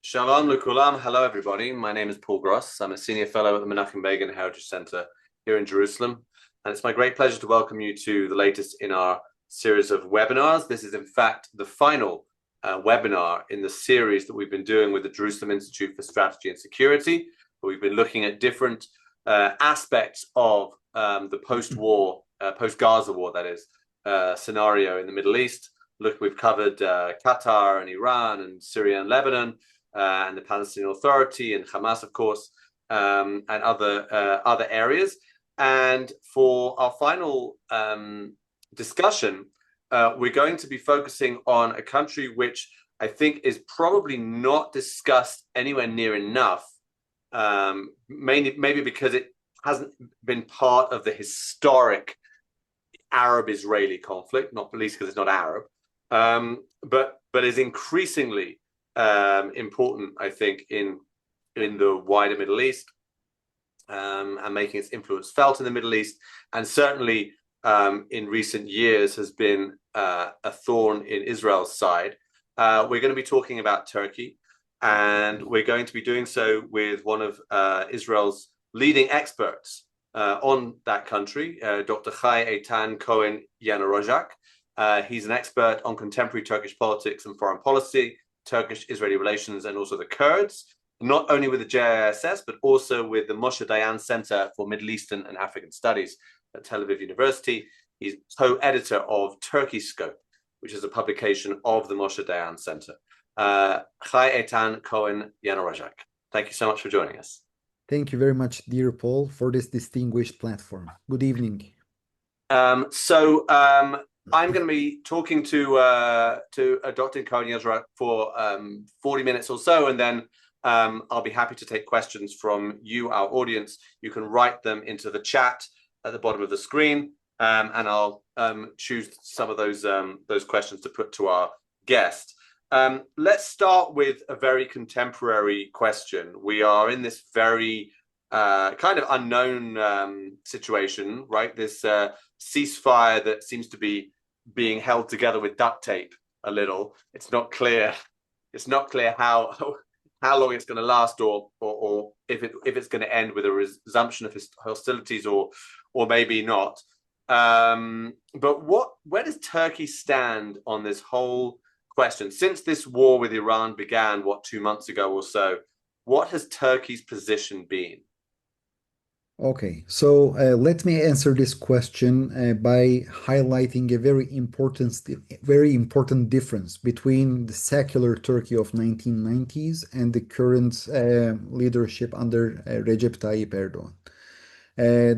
Shalom Lukulam. Hello, everybody. My name is Paul Gross. I'm a senior fellow at the Menachem Begin Heritage Center here in Jerusalem. And it's my great pleasure to welcome you to the latest in our series of webinars. This is, in fact, the final webinar in the series that we've been doing with the Jerusalem Institute for Strategy and Security. We've been looking at different aspects of the post-war, post-Gaza war, that is, scenario in the Middle East. Look, we've covered Qatar and Iran and Syria and Lebanon, and the Palestinian Authority and Hamas, of course, and other areas. And for our final discussion, we're going to be focusing on a country which I think is probably not discussed anywhere near enough, maybe because it hasn't been part of the historic Arab-Israeli conflict, not least because it's not Arab, but is increasingly important, I think, in the wider Middle East, and making its influence felt in the Middle East, and certainly in recent years has been a thorn in Israel's side. We're going to be talking about Turkey, and we're going to be doing so with one of Israel's leading experts on that country, Dr. Hay Eytan Cohen Yanarocak. He's an expert on contemporary Turkish politics and foreign policy, Turkish-Israeli relations, and also the Kurds, not only with the JISS, but also with the Moshe Dayan Center for Middle Eastern and African Studies at Tel Aviv University. He's co-editor of Turkey Scope, which is a publication of the Moshe Dayan Center. Hay Eytan Cohen Yanarocak. Thank you so much for joining us. Thank you very much, dear Paul, for this distinguished platform. Good evening. I'm going to be talking to Dr. Cohen Yanarocak for 40 minutes or so, and then I'll be happy to take questions from you, our audience. You can write them into the chat at the bottom of the screen, and I'll choose some of those questions to put to our guest. Let's start with a very contemporary question. We are in this very kind of unknown situation, right? This ceasefire that seems to be being held together with duct tape a little. It's not clear. It's not clear how long it's going to last, or if it's going to end with a resumption of hostilities, or maybe not. But where does Turkey stand on this whole question? Since this war with Iran began, 2 months ago or so, what has Turkey's position been? Okay, so let me answer this question by highlighting a very important difference between the secular Turkey of 1990s and the current leadership under Recep Tayyip Erdogan.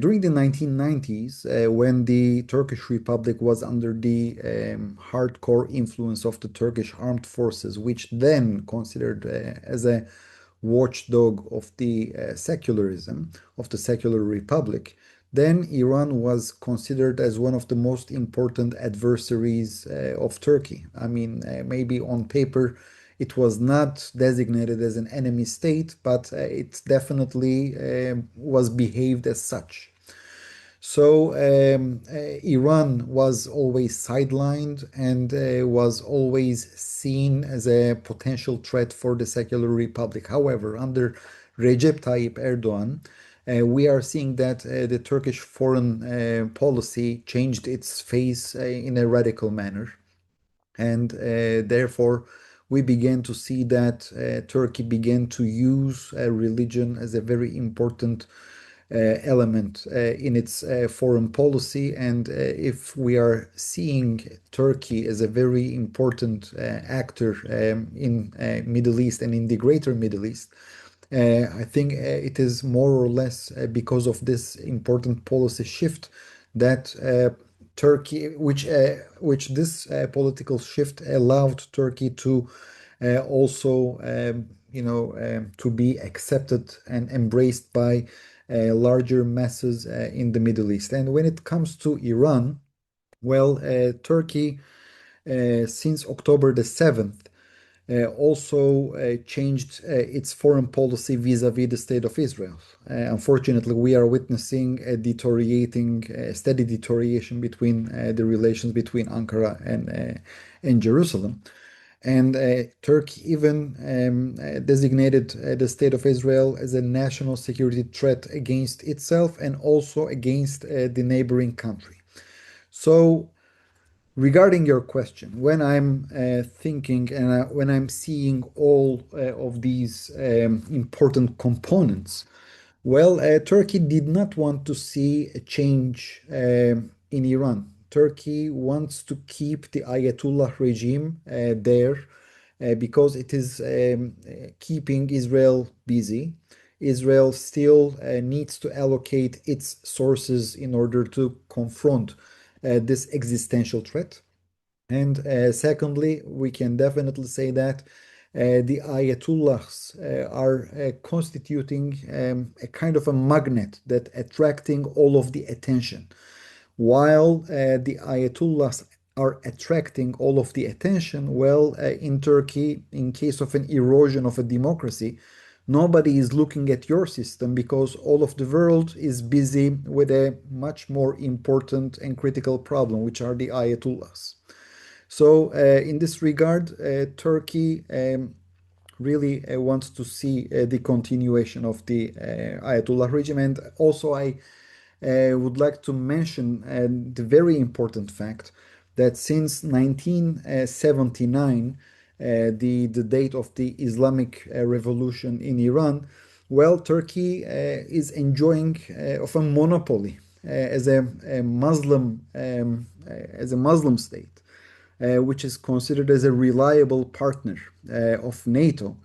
During the 1990s, when the Turkish Republic was under the hardcore influence of the Turkish armed forces, which then considered as a watchdog of the secularism of the secular republic, then Iran was considered as one of the most important adversaries of Turkey. I mean, maybe on paper it was not designated as an enemy state, but it definitely was behaved as such. So Iran was always sidelined and was always seen as a potential threat for the secular republic. However, under Recep Tayyip Erdogan, we are seeing that the Turkish foreign policy changed its face in a radical manner. And therefore, we began to see that Turkey began to use religion as a very important element in its foreign policy. And if we are seeing Turkey as a very important actor in Middle East and in the greater Middle East, I think it is more or less because of this important policy shift that Turkey, which this political shift allowed Turkey to also, to be accepted and embraced by larger masses in the Middle East. And when it comes to Iran, well, Turkey, since October the 7th, also changed its foreign policy vis-à-vis the state of Israel. Unfortunately, we are witnessing a steady deterioration between the relations between Ankara and Jerusalem. And Turkey even designated the state of Israel as a national security threat against itself and also against the neighboring country. So, regarding your question, when I'm thinking and when I'm seeing all of these important components, well, Turkey did not want to see a change in Iran. Turkey wants to keep the Ayatollah regime there because it is keeping Israel busy. Israel still needs to allocate its sources in order to confront this existential threat. And secondly, we can definitely say that the Ayatollahs are constituting a kind of a magnet that attracting all of the attention. While the Ayatollahs are attracting all of the attention, well, in Turkey, in case of an erosion of a democracy, nobody is looking at your system because all of the world is busy with a much more important and critical problem, which are the Ayatollahs. So, in this regard, Turkey really wants to see the continuation of the Ayatollah regime. And also, I would like to mention the very important fact that since 1979, the date of the Islamic Revolution in Iran, well, Turkey is enjoying of a monopoly as a Muslim state, which is considered as a reliable partner of NATO.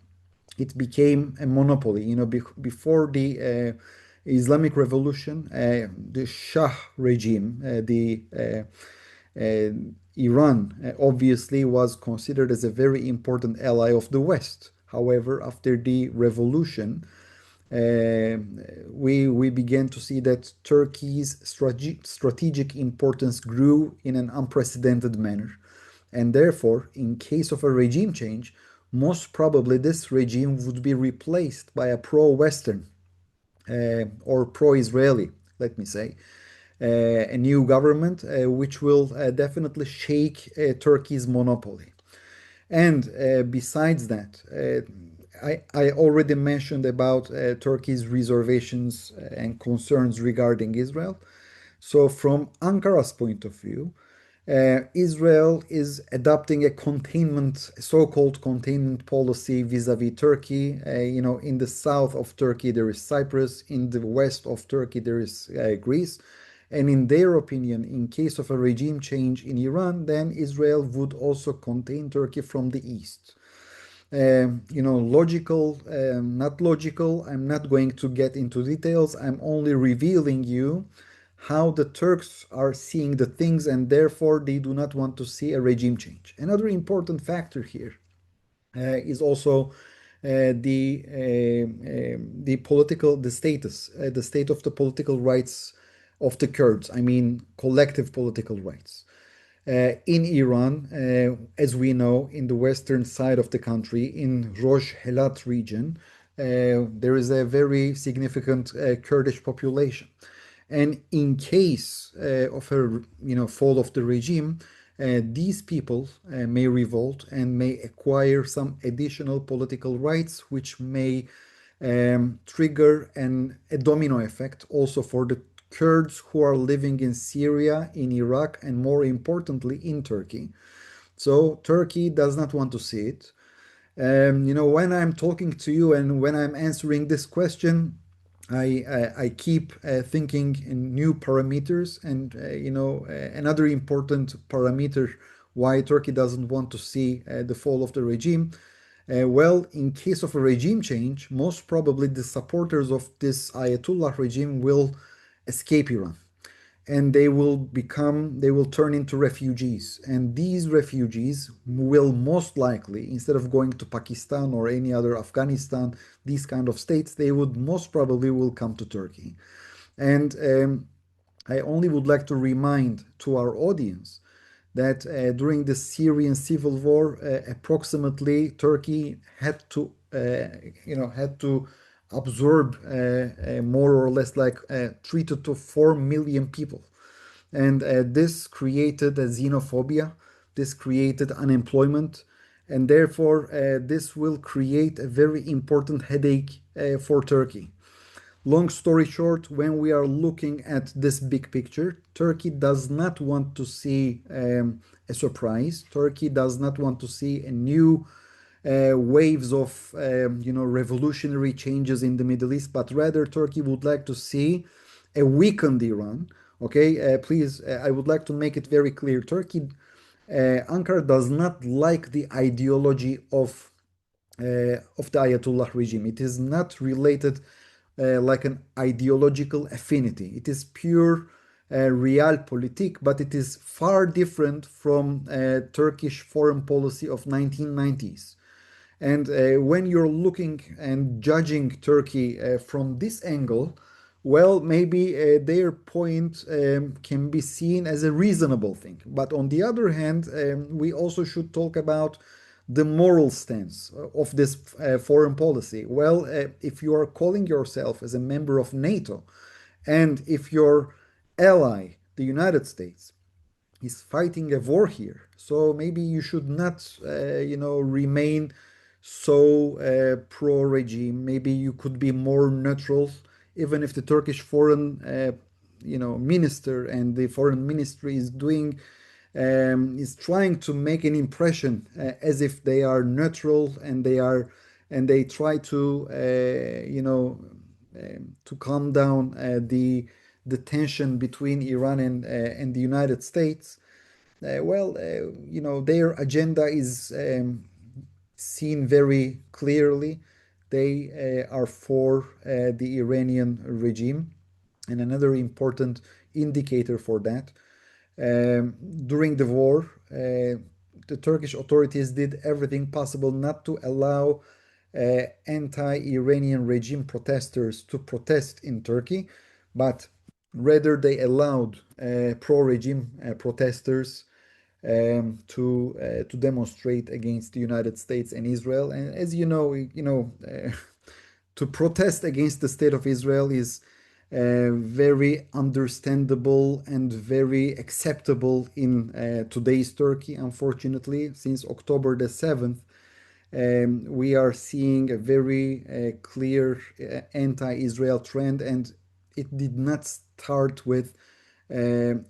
It became a monopoly. Before the Islamic Revolution, the Shah regime, the Iran obviously was considered as a very important ally of the West. However, after the revolution, we began to see that Turkey's strategic importance grew in an unprecedented manner. And therefore, in case of a regime change, most probably this regime would be replaced by a pro-Western or pro-Israeli, let me say, a new government which will definitely shake Turkey's monopoly. And besides that, I already mentioned about Turkey's reservations and concerns regarding Israel. So, from Ankara's point of view, Israel is adopting a so-called containment policy vis-à-vis Turkey. In the south of Turkey there is Cyprus, in the west of Turkey there is Greece, and in their opinion, in case of a regime change in Iran, then Israel would also contain Turkey from the east. Logical, not logical. I'm not going to get into details. I'm only revealing you how the Turks are seeing the things, and therefore they do not want to see a regime change. Another important factor here is also the state of the political rights of the Kurds. I mean, collective political rights. In Iran, as we know, in the western side of the country, in Roj Helat region, there is a very significant Kurdish population. And in case of a fall of the regime, these people may revolt and may acquire some additional political rights, which may trigger a domino effect also for the Kurds who are living in Syria, in Iraq, and more importantly, in Turkey. So Turkey does not want to see it. When I'm talking to you and when I'm answering this question, I keep thinking in new parameters, and another important parameter why Turkey doesn't want to see the fall of the regime. Well, in case of a regime change, most probably the supporters of this Ayatollah regime will escape Iran, and they will turn into refugees. And these refugees will most likely, instead of going to Pakistan or any other Afghanistan, these kind of states, they would most probably will come to Turkey. And I only would like to remind to our audience that during the Syrian civil war, approximately Turkey had to absorb more or less like 3 to 4 million people. And this created a xenophobia, this created unemployment, and therefore this will create a very important headache for Turkey. Long story short, when we are looking at this big picture, Turkey does not want to see a surprise. Turkey does not want to see a new waves of revolutionary changes in the Middle East, but rather Turkey would like to see a weakened Iran. Okay, please, I would like to make it very clear. Ankara does not like the ideology of the Ayatollah regime. It is not related like an ideological affinity. It is pure realpolitik, but it is far different from Turkish foreign policy of 1990s. And when you're looking and judging Turkey from this angle, well, maybe their point can be seen as a reasonable thing. But on the other hand, we also should talk about the moral stance of this foreign policy. Well, if you are calling yourself as a member of NATO, and if your ally, the United States, is fighting a war here, so maybe you should not, remain so pro-regime. Maybe you could be more neutral, even if the Turkish foreign, minister and the foreign ministry is trying to make an impression as if they are neutral and they try to to calm down the tension between Iran and the United States. Their agenda is seen very clearly. They are for the Iranian regime. And another important indicator for that, during the war, the Turkish authorities did everything possible not to allow anti-Iranian regime protesters to protest in Turkey, but rather they allowed pro-regime protesters to demonstrate against the United States and Israel. And as to protest against the state of Israel is very understandable and very acceptable in today's Turkey. Unfortunately, since October the 7th, we are seeing a very clear anti-Israel trend, and it did not start with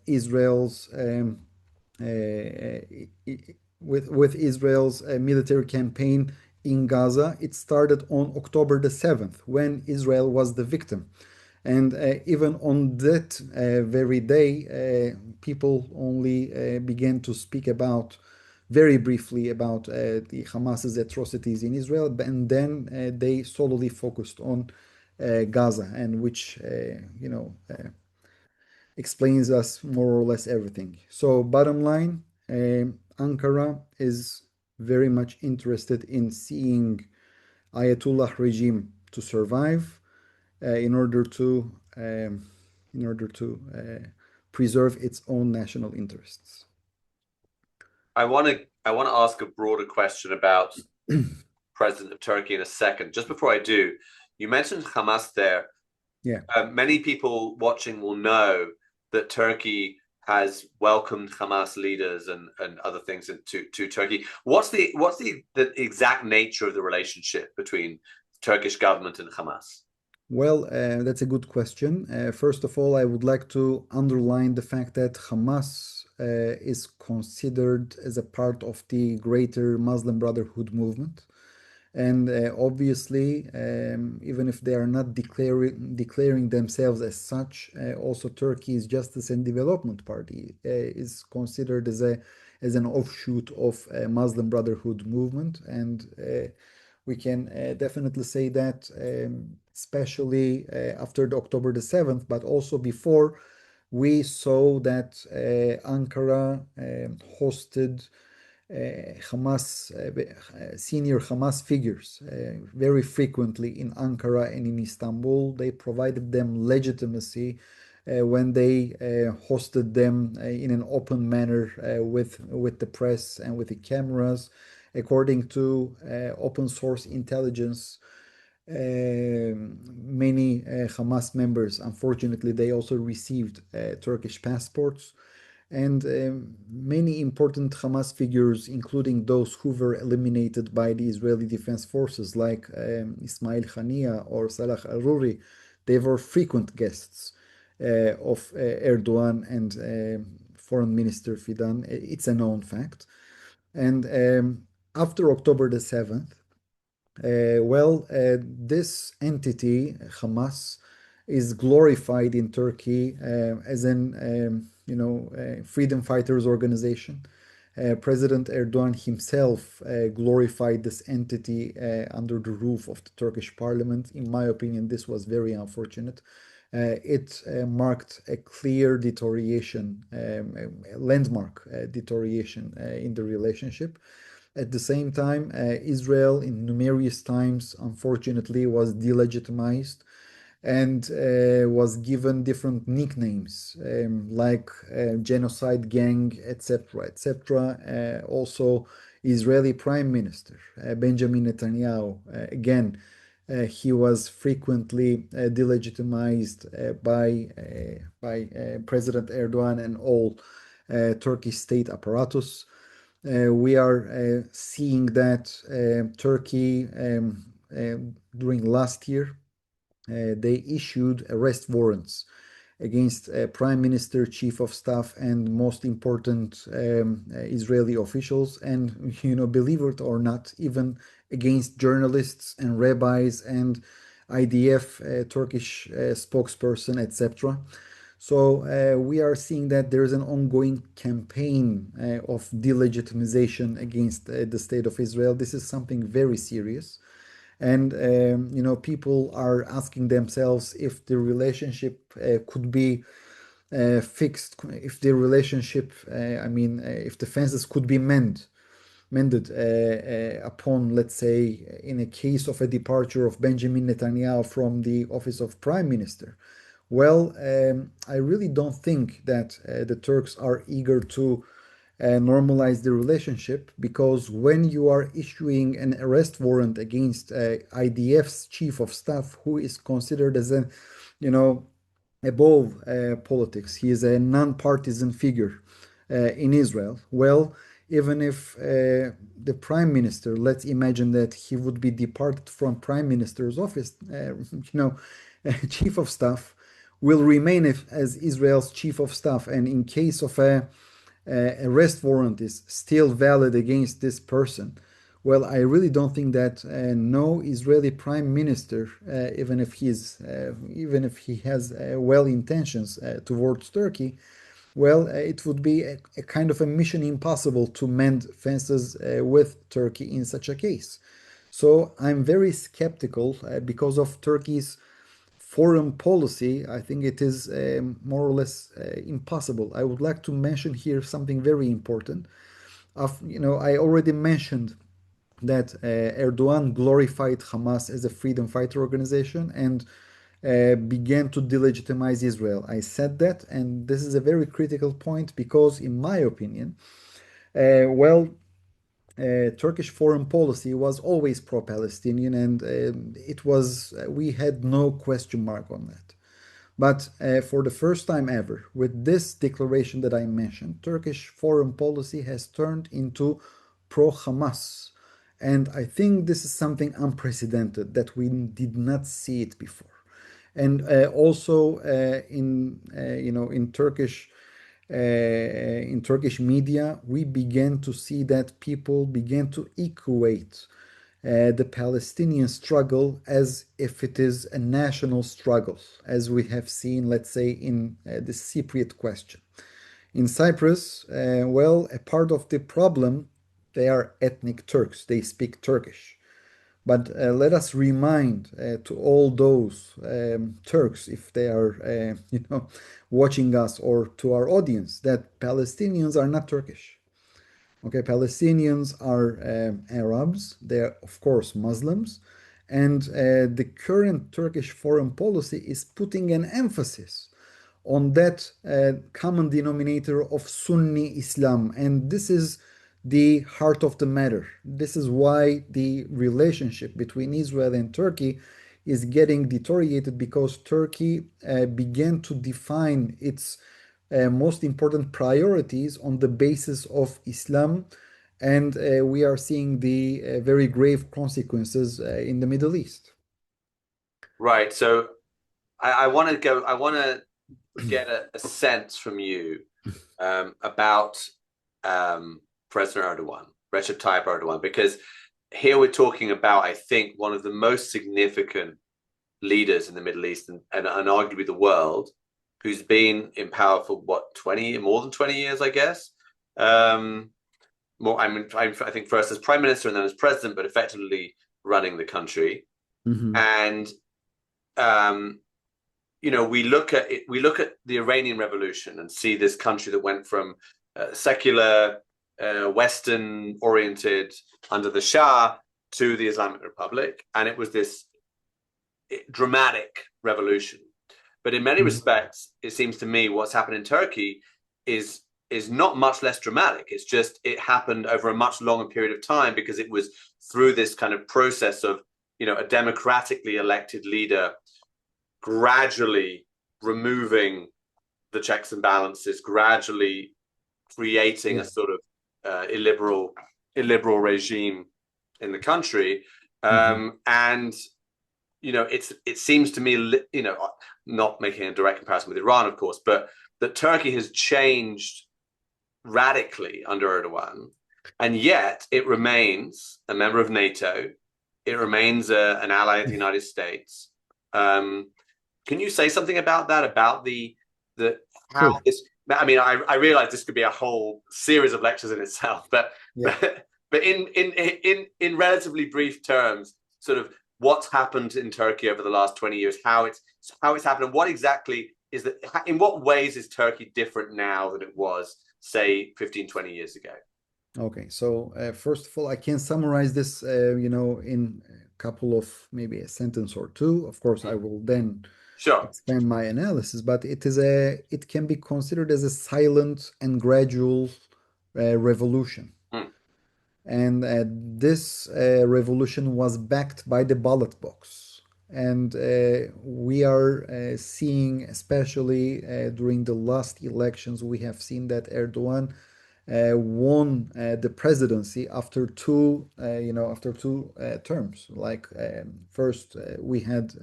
Israel's military campaign in Gaza. It started on October the 7th when Israel was the victim. And even on that very day, people only began to speak about very briefly about the Hamas's atrocities in Israel, and then they solely focused on Gaza, and which explains us more or less everything. So, bottom line, Ankara is very much interested in seeing Ayatollah regime to survive in order to preserve its own national interests. I want to ask a broader question about President of Turkey in a second. Just before I do, you mentioned Hamas there. Yeah. Many people watching will know that Turkey has welcomed Hamas leaders and other things to Turkey. What's the exact nature of the relationship between the Turkish government and Hamas? Well, that's a good question. First of all, I would like to underline the fact that Hamas is considered as a part of the greater Muslim Brotherhood movement. And obviously, even if they are not declaring themselves as such, also Turkey's Justice and Development Party is considered as an offshoot of a Muslim Brotherhood movement. And we can definitely say that, especially after the October the 7th, but also before, we saw that Ankara hosted senior Hamas figures very frequently in Ankara and in Istanbul. They provided them legitimacy when they hosted them in an open manner with the press and with the cameras. According to open source intelligence, many Hamas members, unfortunately, they also received Turkish passports. and many important Hamas figures, including those who were eliminated by the Israeli Defense Forces, like Ismail Haniya or Salah Aruri, they were frequent guests of Erdogan and Foreign Minister Fidan. It's a known fact. And after October the 7th, this entity, Hamas, is glorified in Turkey as an freedom fighters organization. President Erdogan himself glorified this entity under the roof of the Turkish parliament. In my opinion, this was very unfortunate. It marked a clear deterioration, a landmark deterioration in the relationship. At the same time, Israel, in numerous times, unfortunately, was delegitimized and was given different nicknames like genocide gang, etc., etc. Also, Israeli Prime Minister Benjamin Netanyahu, again, he was frequently delegitimized by President Erdogan and all Turkish state apparatus. We are seeing that Turkey, during last year, they issued arrest warrants against Prime Minister, Chief of Staff, and most important Israeli officials, and believe it or not, even against journalists and rabbis and IDF, Turkish spokesperson, etc. So we are seeing that there is an ongoing campaign of delegitimization against the state of Israel. This is something very serious. And people are asking themselves if the relationship could be fixed, if the relationship, if the fences could be mended upon, let's say, in a case of a departure of Benjamin Netanyahu from the office of Prime Minister. Well, I really don't think that the Turks are eager to normalize the relationship, because when you are issuing an arrest warrant against IDF's chief of staff, who is considered as a, above politics, he is a non-partisan figure in Israel. Well, even if the prime minister, let's imagine that he would be departed from prime minister's office, chief of staff will remain as Israel's chief of staff, and in case of a arrest warrant is still valid against this person. Well, I really don't think that no Israeli prime minister, even if he has well intentions towards Turkey, well, it would be a kind of a mission impossible to mend fences with Turkey in such a case. So I'm very skeptical because of Turkey's foreign policy. I think it is more or less impossible. I would like to mention here something very important. I already mentioned that Erdogan glorified Hamas as a freedom fighter organization and began to delegitimize Israel. I said that, and this is a very critical point because, in my opinion, Turkish foreign policy was always pro-Palestinian, and we had no question mark on that. But for the first time ever, with this declaration that I mentioned, Turkish foreign policy has turned into pro-Hamas. And I think this is something unprecedented that we did not see it before. And also in Turkish media, we began to see that people began to equate the Palestinian struggle as if it is a national struggle, as we have seen, let's say, in the Cypriot question. In Cyprus, a part of the problem, they are ethnic Turks. They speak Turkish. But let us remind to all those Turks, if they are, watching us, or to our audience, that Palestinians are not Turkish. Okay, Palestinians are Arabs. They are, of course, Muslims. And the current Turkish foreign policy is putting an emphasis on that common denominator of Sunni Islam. And this is the heart of the matter. This is why the relationship between Israel and Turkey is getting deteriorated, because Turkey began to define its most important priorities on the basis of Islam, and we are seeing the very grave consequences in the Middle East. Right. So I want to go. I want to get a sense from you about President Erdogan, Recep Tayyip Erdogan, because here we're talking about, I think, one of the most significant leaders in the Middle East and arguably the world, who's been in power for what, 20, more than 20 years, I guess. More, I mean, I think first as prime minister and then as president, but effectively running the country. Mhm. And we look at it, we look at the Iranian Revolution and see this country that went from secular, Western oriented under the Shah to the Islamic Republic, and it was this dramatic revolution. But in many respects, it seems to me what's happened in Turkey is not much less dramatic. It's just it happened over a much longer period of time because it was through this kind of process of a democratically elected leader gradually removing the checks and balances, gradually creating a Yeah. sort of illiberal regime in the country, Mhm. and it seems to me, not making a direct comparison with Iran, of course, but that Turkey has changed radically under Erdogan, and yet it remains a member of NATO. It remains an ally of the United States. Can you say something about that? About the how Sure. this? I mean, I realize this could be a whole series of lectures in itself, but Yeah. but in relatively brief terms, sort of what's happened in Turkey over the last 20 years, how it's happened, and what exactly is that? In what ways is Turkey different now than it was, say, 15, 20 years ago? Okay. So first of all, I can summarize this, in a couple of maybe a sentence or two. Of course, I Hmm. will then Sure. expand my analysis, but it can be considered as a silent and gradual revolution. Hmm. And this revolution was backed by the ballot box. And we are seeing, especially during the last elections, we have seen that Erdogan won the presidency after two terms. Like first, we had,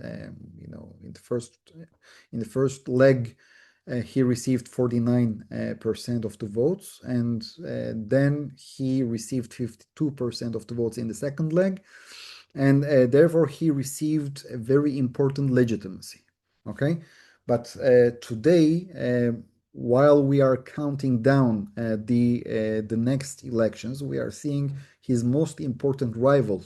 in the first leg, he received 49% of the votes, and then he received 52% of the votes in the second leg, and therefore he received a very important legitimacy. Okay, but today, while we are counting down the next elections, we are seeing his most important rival,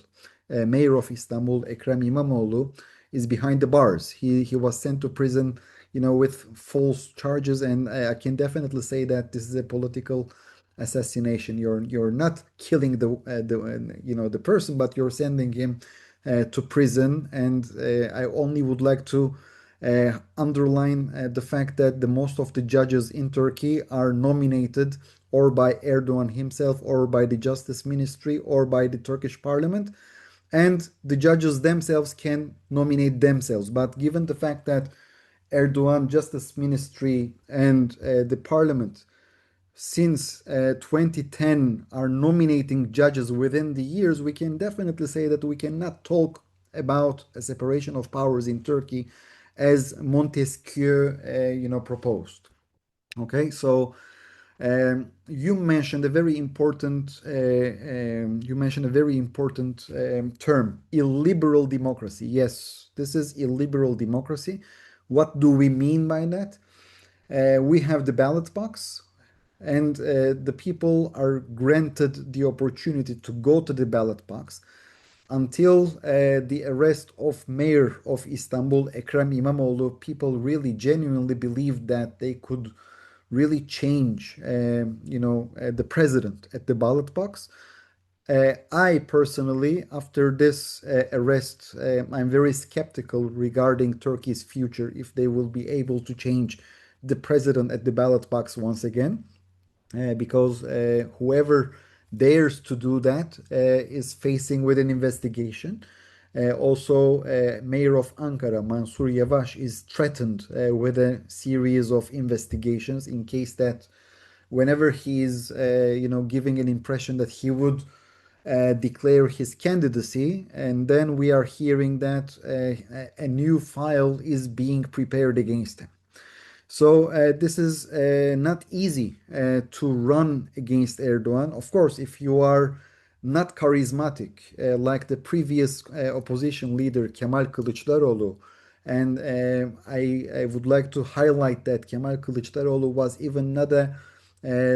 Mayor of Istanbul, Ekrem İmamoğlu, is behind the bars. He was sent to prison, with false charges, and I can definitely say that this is a political assassination. You're not killing the person, but you're sending him to prison. And I only would like to underline the fact that the most of the judges in Turkey are nominated or by Erdogan himself, or by the Justice Ministry, or by the Turkish Parliament, and the judges themselves can nominate themselves. But given the fact that Erdogan Justice Ministry and the Parliament since 2010 are nominating judges within the years, we can definitely say that we cannot talk about a separation of powers in Turkey as Montesquieu, proposed. Okay, so you mentioned a very important term, illiberal democracy. Yes, this is illiberal democracy. What do we mean by that? We have the ballot box, and the people are granted the opportunity to go to the ballot box until the arrest of Mayor of Istanbul, Ekrem İmamoğlu. People really genuinely believed that they could really change, the president at the ballot box. I personally, after this arrest, I'm very skeptical regarding Turkey's future if they will be able to change the president at the ballot box once again, because whoever dares to do that is facing with an investigation. Also, Mayor of Ankara, Mansur Yavaş, is threatened with a series of investigations in case that whenever he is, giving an impression that he would declare his candidacy, and then we are hearing that a new file is being prepared against him. So this is not easy to run against Erdogan. Of course, if you are not charismatic like the previous opposition leader Kemal Kılıçdaroğlu, and I would like to highlight that Kemal Kılıçdaroğlu was even not a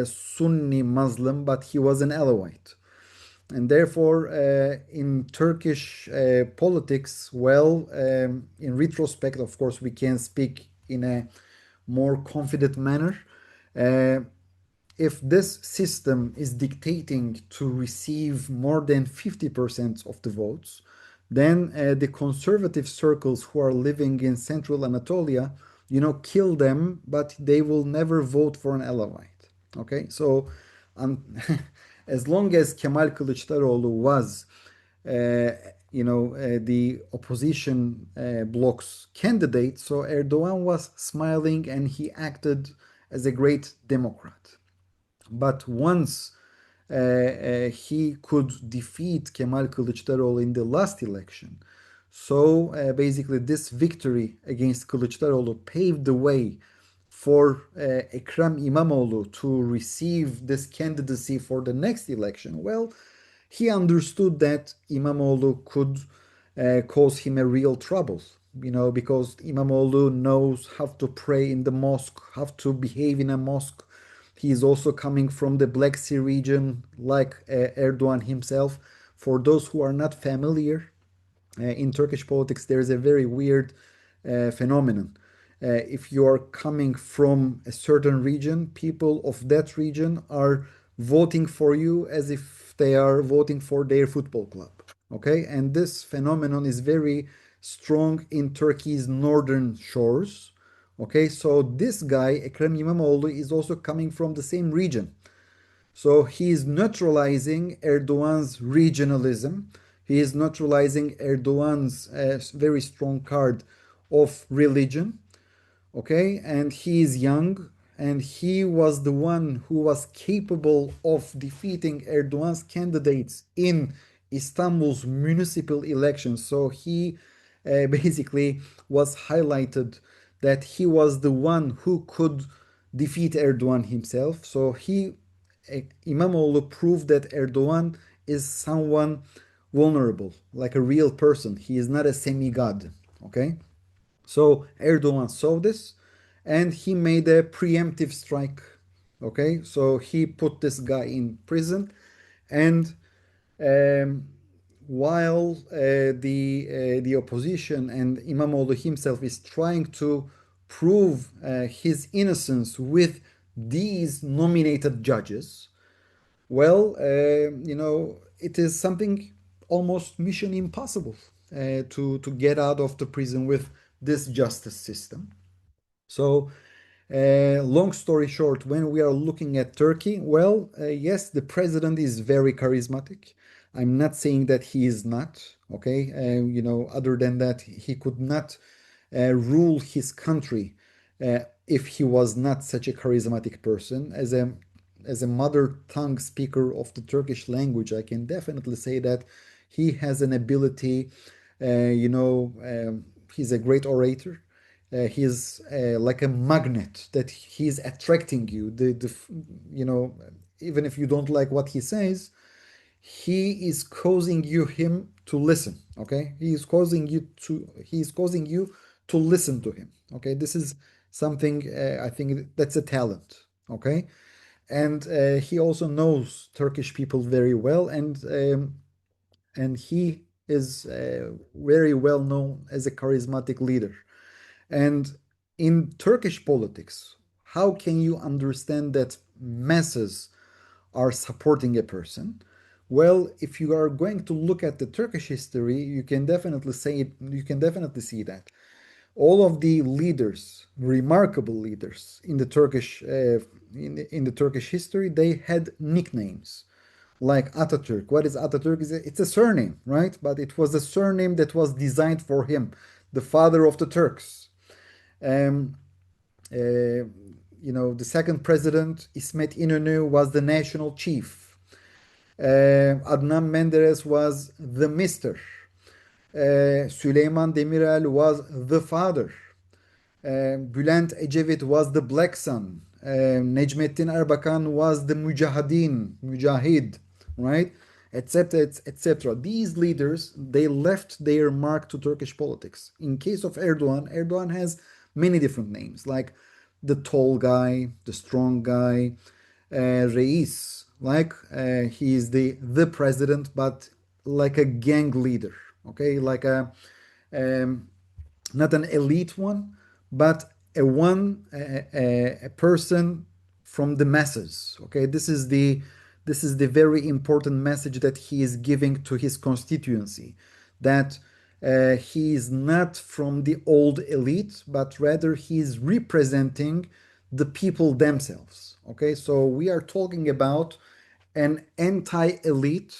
Sunni Muslim, but he was an Alawite. And therefore, in Turkish politics, well, in retrospect, of course, we can speak in a more confident manner. Uh, if this system is dictating to receive more than 50% of the votes, then the conservative circles who are living in central Anatolia, kill them, but they will never vote for an Alawite. Okay, so um, as long as Kemal Kılıçdaroğlu was, the opposition bloc's candidate, so Erdogan was smiling and he acted as a great Democrat. But once he could defeat Kemal Kılıçdaroğlu in the last election, so basically this victory against Kılıçdaroğlu paved the way for Ekrem İmamoğlu to receive this candidacy for the next election. Well, he understood that İmamoğlu could cause him a real trouble, because İmamoğlu knows how to pray in the mosque, how to behave in a mosque. He is also coming from the Black Sea region, like Erdogan himself. For those who are not familiar, in Turkish politics, there is a very weird phenomenon. If you are coming from a certain region, people of that region are voting for you as if they are voting for their football club. Okay, and this phenomenon is very strong in Turkey's northern shores. Okay, so this guy, Ekrem İmamoğlu, is also coming from the same region. So he is neutralizing Erdogan's regionalism. He is neutralizing Erdogan's very strong card of religion. Okay, and he is young, and he was the one who was capable of defeating Erdogan's candidates in Istanbul's municipal elections. So he basically was highlighted that he was the one who could defeat Erdogan himself. So İmamoğlu proved that Erdogan is someone vulnerable, like a real person. He is not a semi-god. Okay. So Erdogan saw this and he made a preemptive strike. Okay, so he put this guy in prison, and um, while the opposition and İmamoğlu himself is trying to prove his innocence with these nominated judges, well, it is something almost mission impossible to get out of the prison with this justice system. So, long story short, when we are looking at Turkey, well, yes, the president is very charismatic. I'm not saying that he is not, okay? Other than that, he could not rule his country if he was not such a charismatic person. As a mother tongue speaker of the Turkish language, I can definitely say that he has an ability, he's a great orator. He's like a magnet that he's attracting you. Even if you don't like what he says, he is causing him to listen. Okay, he is causing you to listen to him. Okay, this is something I think that's a talent. Okay, and he also knows Turkish people very well, and he is very well known as a charismatic leader. And in Turkish politics, how can you understand that masses are supporting a person? Well, if you are going to look at the Turkish history, you can definitely see that all of the leaders, remarkable leaders in the Turkish history, they had nicknames. like Atatürk. What is Atatürk? It's a surname, right? But it was a surname that was designed for him, the father of the Turks. Um, the second president, Ismet İnönü, was the national chief. Adnan Menderes was the Mister. Süleyman Demirel was the father. Bülent Ecevit was the black son. Necmettin Erbakan was the Mujahid, right? Etc. etc. These leaders, they left their mark to Turkish politics. In case of Erdogan, Erdogan has many different names, like the tall guy, the strong guy, Reis, like he is the president, but like a gang leader, okay, like um, not an elite one, but a person from the masses. Okay, this is the very important message that he is giving to his constituency, that he is not from the old elite, but rather he is representing the people themselves. Okay, so we are talking about an anti-elite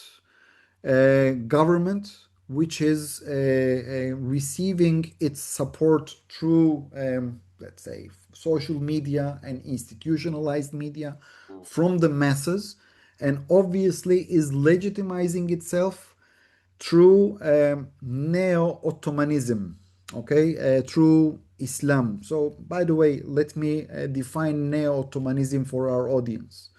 government which is receiving its support through, let's say, social media and institutionalized media from the masses, and obviously is legitimizing itself through neo-Ottomanism, okay, through Islam. So, by the way, let me define neo-Ottomanism for our audience.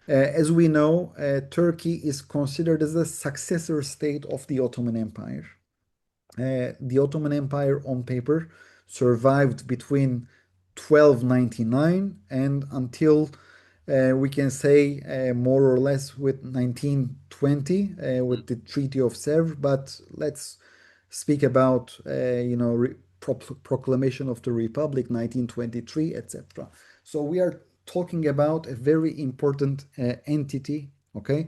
As we know, Turkey is considered as a successor state of the Ottoman Empire. The Ottoman Empire, on paper, survived between 1299 and until we can say more or less with 1920 with the Treaty of Sèvres. But let's speak about proclamation of the Republic 1923, etc. So we are talking about a very important entity, okay,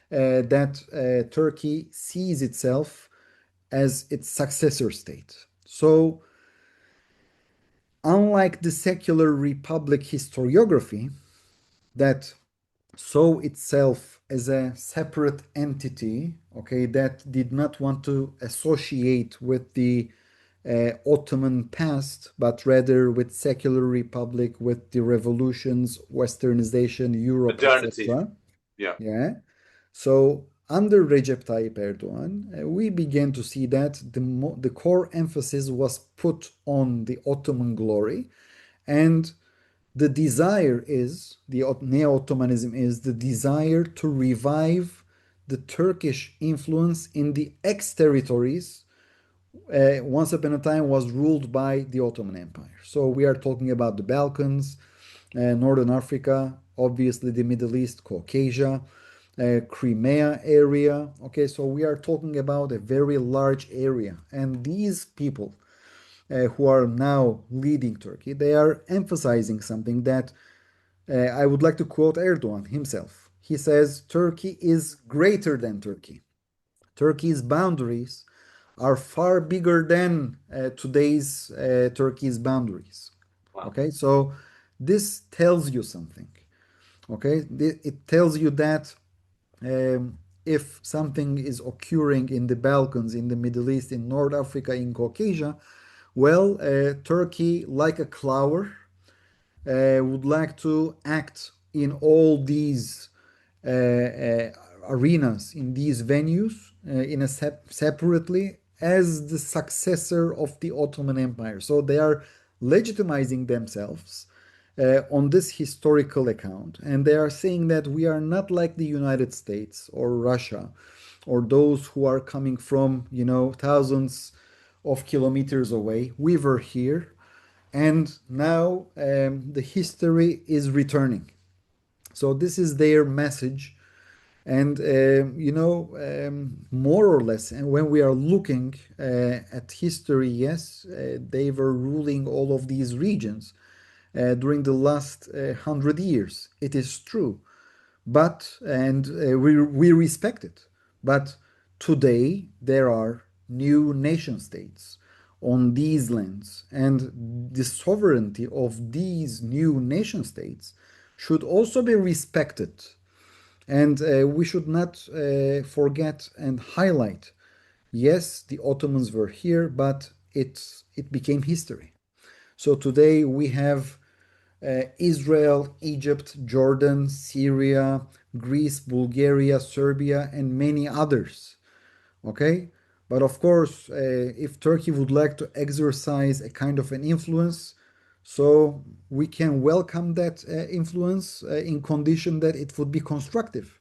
that Turkey sees itself as its successor state. So, unlike the secular republic historiography that saw itself as a separate entity, okay, that did not want to associate with the Ottoman past, but rather with secular republic, with the revolutions, westernization, Europe, Modernity. etc. Yeah. Yeah. So under Recep Tayyip Erdogan, we began to see that the core emphasis was put on the Ottoman glory, and the desire is the neo-Ottomanism is the desire to revive the Turkish influence in the ex-territories once upon a time was ruled by the Ottoman Empire. So we are talking about the Balkans, Northern Africa, obviously the Middle East, Caucasia, Crimea area. Okay, so we are talking about a very large area. And these people who are now leading Turkey, they are emphasizing something that I would like to quote Erdogan himself. He says, Turkey is greater than Turkey. Turkey's boundaries are far bigger than today's Turkey's boundaries. Wow. Okay, so this tells you something. Okay, it tells you that if something is occurring in the Balkans, in the Middle East, in North Africa, in Caucasia, well, Turkey, like a clower, would like to act in all these arenas, in these venues, separately as the successor of the Ottoman Empire. So they are legitimizing themselves on this historical account, and they are saying that we are not like the United States or Russia or those who are coming from, thousands of kilometers away. We were here, and now the history is returning. So this is their message, and more or less, and when we are looking at history, yes, they were ruling all of these regions during the last 100 years. It is true, but and we respect it. But today there are new nation states on these lands, and the sovereignty of these new nation states should also be respected. And we should not forget and highlight, yes, the Ottomans were here, but it became history. So today we have Israel, Egypt, Jordan, Syria, Greece, Bulgaria, Serbia, and many others. Okay? But of course, if Turkey would like to exercise a kind of an influence, so we can welcome that influence in condition that it would be constructive.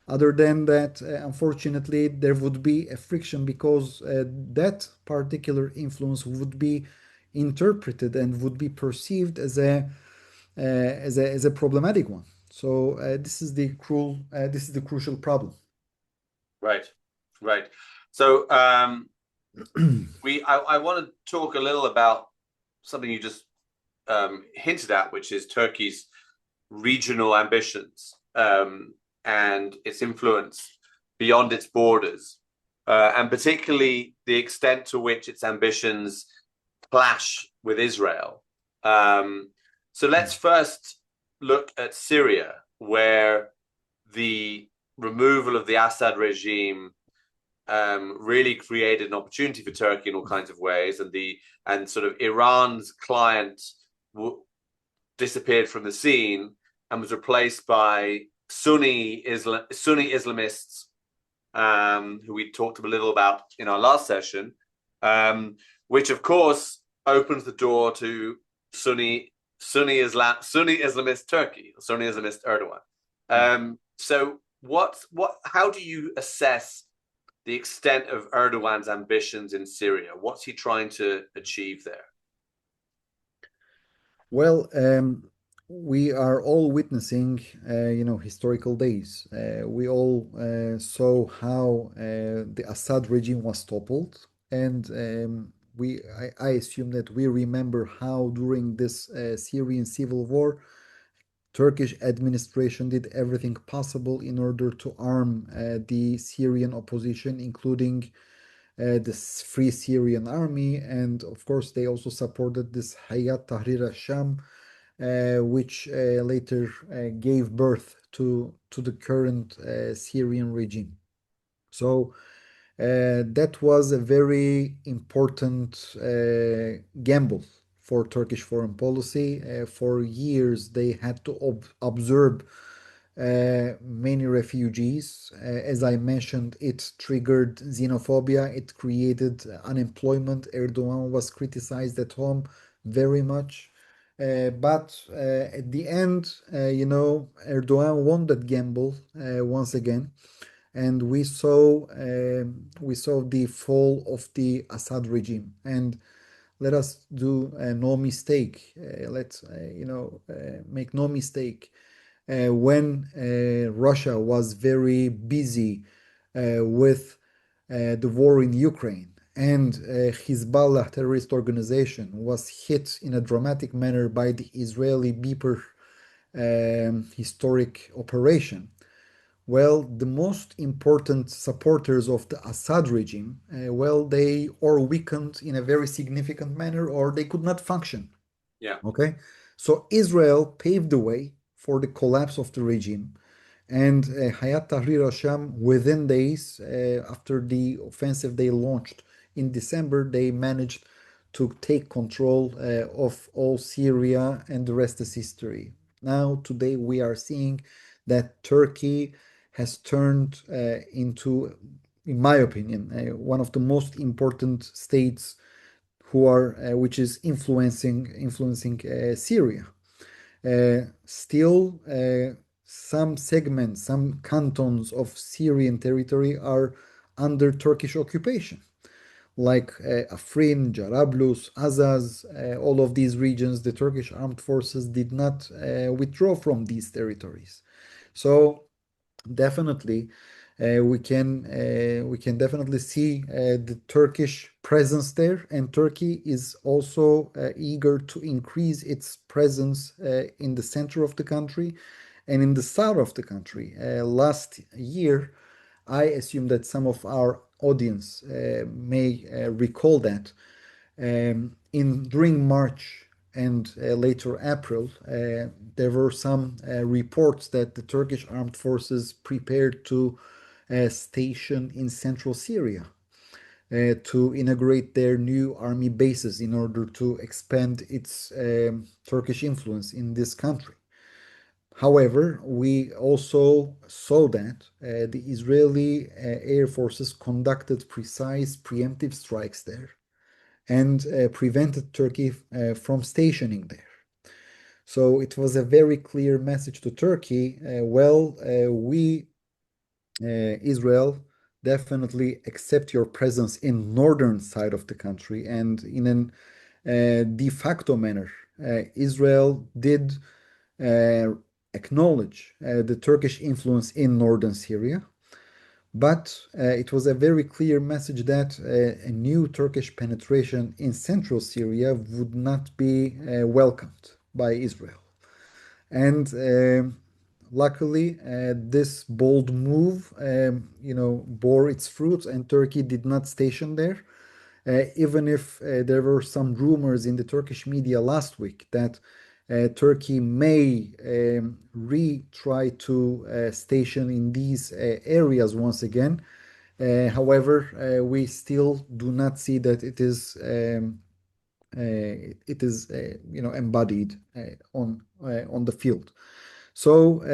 Other than that, unfortunately, there would be a friction because that particular influence would be interpreted and would be perceived as a problematic one. So this is the crucial problem. Right, right. So I want to talk a little about something you just hinted at, which is Turkey's regional ambitions and its influence beyond its borders, and particularly the extent to which its ambitions clash with Israel. So let's first look at Syria, where the removal of the Assad regime really created an opportunity for Turkey in all kinds of ways, and sort of Iran's client disappeared from the scene and was replaced by Sunni Islamists, who we talked a little about in our last session, which of course opens the door to Sunni Islamist Turkey, Sunni Islamist Erdogan. So how do you assess the extent of Erdogan's ambitions in Syria? What's he trying to achieve there? Well, we are all witnessing, historical days. We all saw how the Assad regime was toppled, and I assume that we remember how during this Syrian civil war, Turkish administration did everything possible in order to arm the Syrian opposition, including the Free Syrian Army, and of course they also supported this Hayat Tahrir al-Sham, which later gave birth to the current Syrian regime. So that was a very important gamble for Turkish foreign policy. For years, they had to absorb many refugees. As I mentioned, it triggered xenophobia, it created unemployment. Erdogan was criticized at home very much. But at the end, Erdogan won that gamble once again, and we saw the fall of the Assad regime. And let us do no mistake. Let's make no mistake. When Russia was very busy with the war in Ukraine, and Hezbollah terrorist organization was hit in a dramatic manner by the Israeli Beeper historic operation. Well, the most important supporters of the Assad regime, well, they or weakened in a very significant manner, or they could not function. Yeah. Okay, so Israel paved the way for the collapse of the regime, and Hayat Tahrir al-Sham, within days after the offensive they launched in December, they managed to take control of all Syria, and the rest is history. Now, today, we are seeing that Turkey has turned into, in my opinion, one of the most important states which is influencing Syria. Still, some segments, some cantons of Syrian territory are under Turkish occupation, like Afrin, Jarablus, Azaz, all of these regions. The Turkish armed forces did not withdraw from these territories. So definitely, we can definitely see the Turkish presence there, and Turkey is also eager to increase its presence in the center of the country and in the south of the country. Last year, I assume that some of our audience may recall that in during March and later April, there were some reports that the Turkish armed forces prepared to station in central Syria to integrate their new army bases in order to expand its Turkish influence in this country. However, we also saw that the Israeli air forces conducted precise preemptive strikes there and prevented Turkey from stationing there. So it was a very clear message to Turkey. We, Israel, definitely accept your presence in northern side of the country, and in an de facto manner, Israel did uh, acknowledge the Turkish influence in northern Syria. But it was a very clear message that a new Turkish penetration in central Syria would not be welcomed by Israel. And luckily, this bold move, bore its fruits, and Turkey did not station there. Even if there were some rumors in the Turkish media last week that Turkey may retry to station in these areas once again. However, we still do not see that it is embodied on the field. So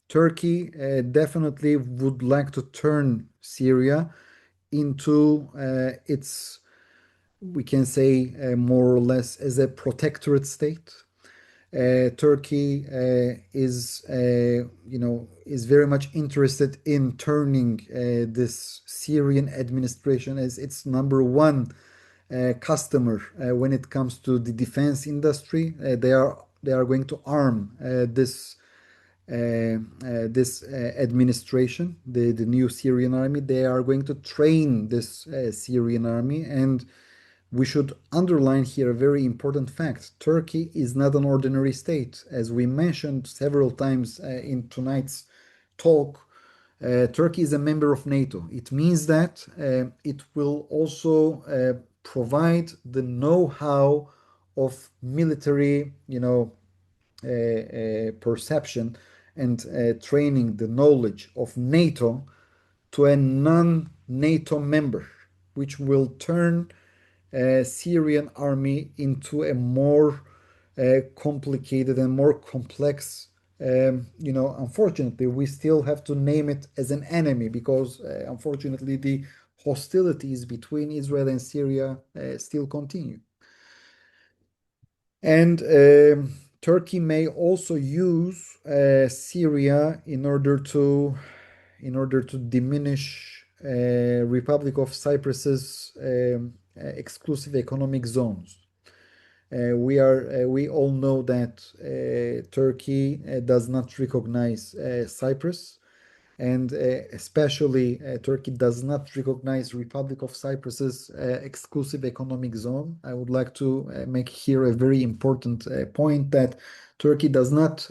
Turkey definitely would like to turn Syria into its, we can say, more or less as a protectorate state. Turkey is very much interested in turning this Syrian administration as its number one customer when it comes to the defense industry. They are going to arm this administration, the new Syrian army. They are going to train this Syrian army, and we should underline here a very important fact. Turkey is not an ordinary state. As we mentioned several times in tonight's talk, Turkey is a member of NATO. It means that it will also provide the know-how of military, perception and training, the knowledge of NATO to a non-NATO member, which will turn Syrian army into a more complicated and more complex. Unfortunately, we still have to name it as an enemy because, unfortunately, the hostilities between Israel and Syria still continue. And Turkey may also use Syria in order to diminish Republic of Cyprus's exclusive economic zones. We all know that Turkey does not recognize Cyprus, and especially Turkey does not recognize Republic of Cyprus's exclusive economic zone. I would like to make here a very important point that Turkey does not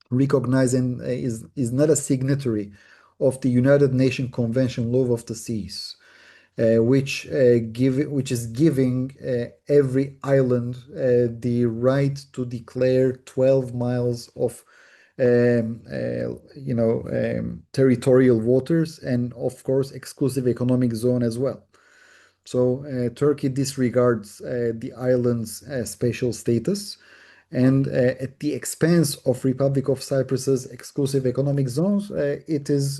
recognize and is not a signatory of the United Nations Convention Law of the Seas, which is giving every island the right to declare 12 miles of territorial waters, and of course exclusive economic zone as well. So Turkey disregards the island's special status, and at the expense of Republic of Cyprus's exclusive economic zones, it is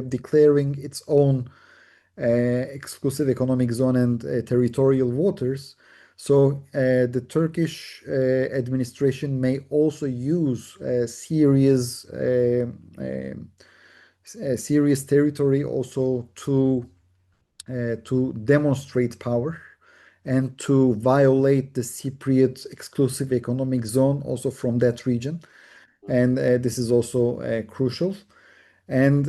declaring its own exclusive economic zone and territorial waters. So the Turkish administration may also use Syria's territory also to demonstrate power and to violate the Cypriot exclusive economic zone also from that region. And this is also crucial. And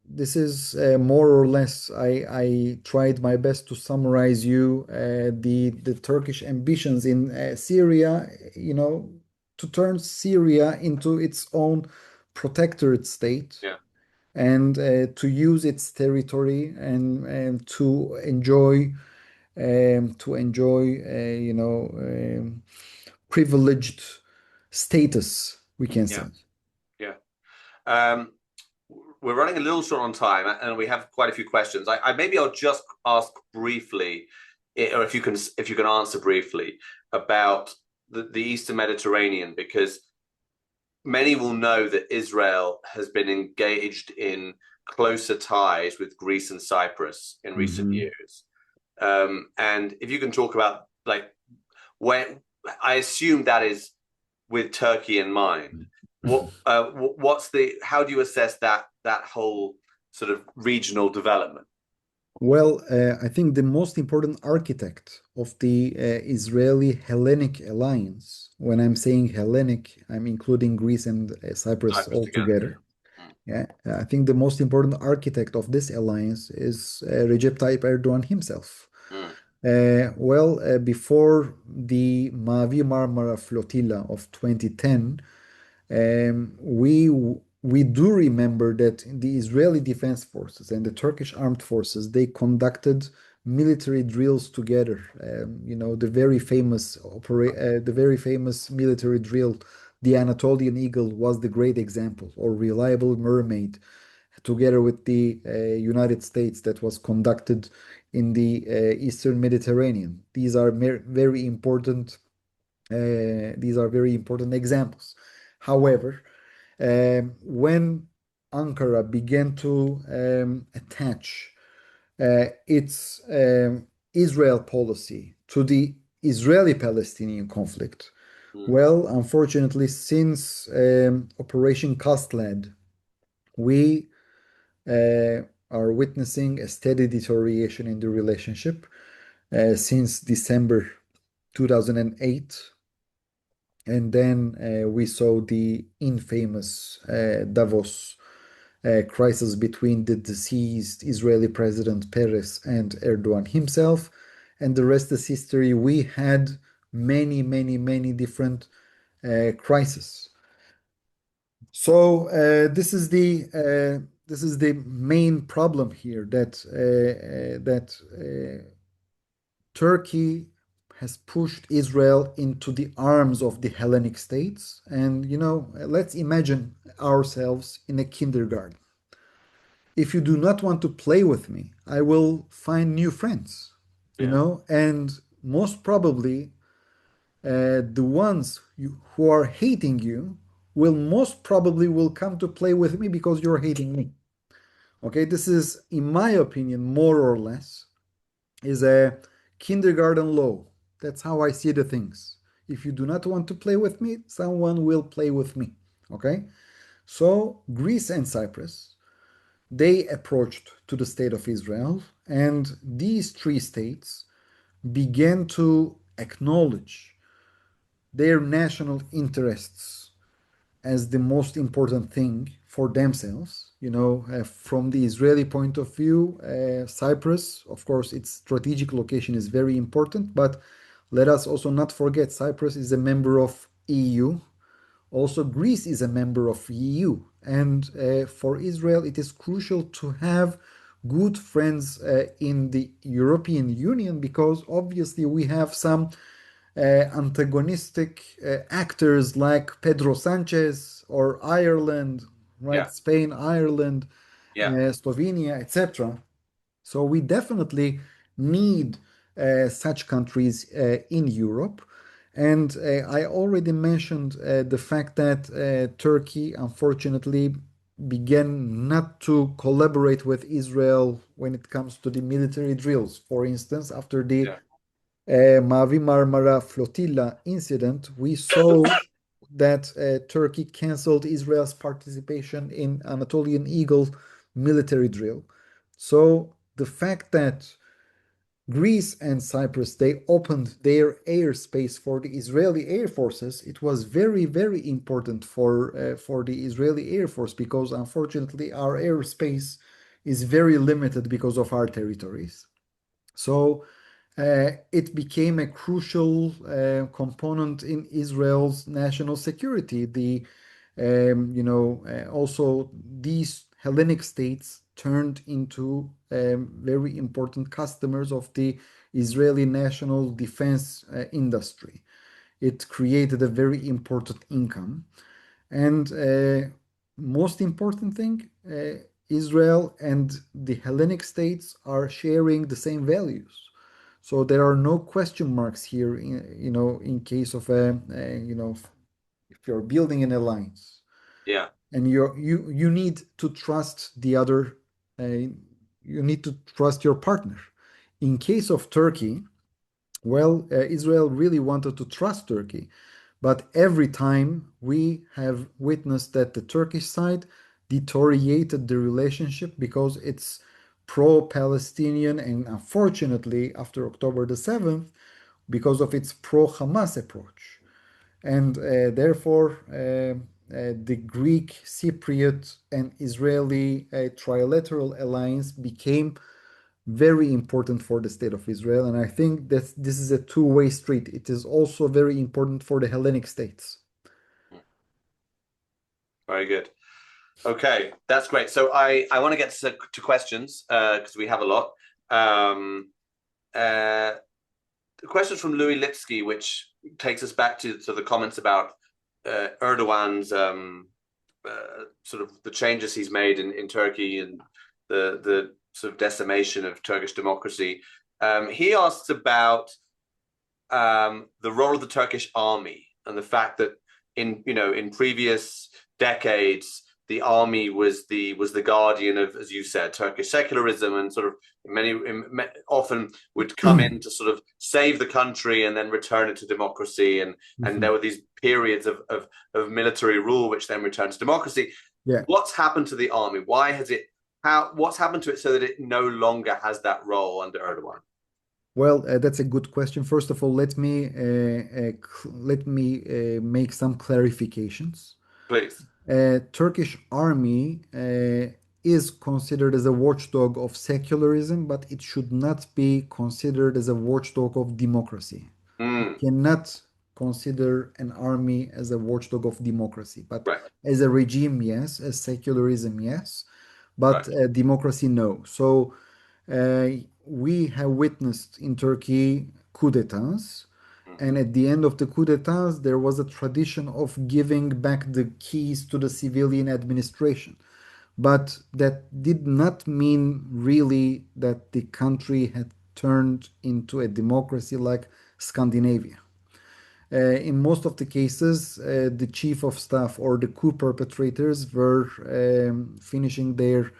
this is more or less, I tried my best to summarize you the Turkish ambitions in Syria, to turn Syria into its own protectorate state, Yeah. and to use its territory and to enjoy to enjoy, privileged status, we can Yeah. say. Yeah. Um, we're running a little short on time, and we have quite a few questions. Maybe I'll just ask briefly, or if you can answer briefly about the Eastern Mediterranean, because many will know that Israel has been engaged in closer ties with Greece and Cyprus in recent Mhm. years. And if you can talk about like where, I assume that is with Turkey in mind. What's the how do you assess that whole sort of regional development? Well, I think the most important architect of the Israeli Hellenic alliance, when I'm saying Hellenic, I'm including Greece and Cyprus Cyprus all together, together. Yeah, I think the most important architect of this alliance is Recep Tayyip Erdogan himself. yeah. Mm, Before the Mavi Marmara flotilla of 2010, we do remember that the Israeli Defense Forces and the Turkish armed forces they conducted military drills together. The very famous military drill, the Anatolian Eagle, was the great example, or Reliable Mermaid, together with the United States, that was conducted in the Eastern Mediterranean. Very important. These are very important examples. However, when Ankara began to attach its Israel policy to the Israeli-Palestinian conflict, mm, well, unfortunately, since Operation Castlad, we are witnessing a steady deterioration in the relationship since December 2008. And then we saw the infamous Davos crisis between the deceased Israeli President Peres and Erdogan himself. And the rest is history. We had many, many, many different crises. So this is the main problem here, that Turkey has pushed Israel into the arms of the Hellenic states. And, let's imagine ourselves in a kindergarten. If you do not want to play with me, I will find new friends, yeah. and most probably the ones who are hating you will most probably will come to play with me because you're hating me. Okay, this is, in my opinion, more or less is a kindergarten law. That's how I see the things. If you do not want to play with me, someone will play with me. Okay? So Greece and Cyprus, they approached to the state of Israel, and these three states began to acknowledge their national interests as the most important thing for themselves. From the Israeli point of view, Cyprus, of course, its strategic location is very important, but let us also not forget Cyprus is a member of EU. Also, Greece is a member of EU, and for Israel, it is crucial to have good friends in the European Union, because obviously we have some antagonistic actors like Pedro Sanchez, or Ireland, right? Yeah. Spain, Ireland, Yeah. Slovenia, etc. So we definitely need such countries in Europe. And I already mentioned the fact that Turkey, unfortunately, began not to collaborate with Israel when it comes to the military drills. For instance, after the Yeah. Mavi Marmara flotilla incident, we saw that Turkey canceled Israel's participation in Anatolian Eagle military drill. So the fact that Greece and Cyprus they opened their airspace for the Israeli Air Forces, it was very, very important for the Israeli Air Force, because unfortunately our airspace is very limited because of our territories. So it became a crucial component in Israel's national security. Also these Hellenic states turned into very important customers of the Israeli national defense industry. It created a very important income. And most important thing, Israel and the Hellenic states are sharing the same values. So there are no question marks here, in case of if you're building an alliance Yeah. and you need to trust the other, you need to trust your partner. In case of Turkey, well, Israel really wanted to trust Turkey, but every time we have witnessed that the Turkish side deteriorated the relationship because it's pro-Palestinian, and unfortunately, after October the 7th, because of its pro-Hamas approach. And therefore, the Greek, Cypriot, and Israeli trilateral alliance became very important for the state of Israel. And I think that this is a two-way street. It is also very important for the Hellenic states. Very good. Okay, that's great. So I want to get to questions because we have a lot. The question from Louis Lipsky, which takes us back to the comments about Erdogan's sort of the changes he's made in Turkey and the sort of decimation of Turkish democracy. He asks about the role of the Turkish army and the fact that in previous decades the army was the guardian of, as you said, Turkish secularism, and sort of often would come in to sort of save the country and then return it to democracy, and there were these periods of military rule which then returned to democracy. Yeah. What's happened to the army? What's happened to it so that it no longer has that role under Erdogan? Well, that's a good question. First of all, let me make some clarifications. Please. Turkish army is considered as a watchdog of secularism, but it should not be considered as a watchdog of democracy. You cannot consider an army as a watchdog of democracy, but Right. as a regime, yes, as secularism, yes, but Right. democracy, no. So we have witnessed in Turkey coup d'etats. And at the end of the coup d'etats, there was a tradition of giving back the keys to the civilian administration. But that did not mean really that the country had turned into a democracy like Scandinavia. In most of the cases, the chief of staff or the coup perpetrators were finishing their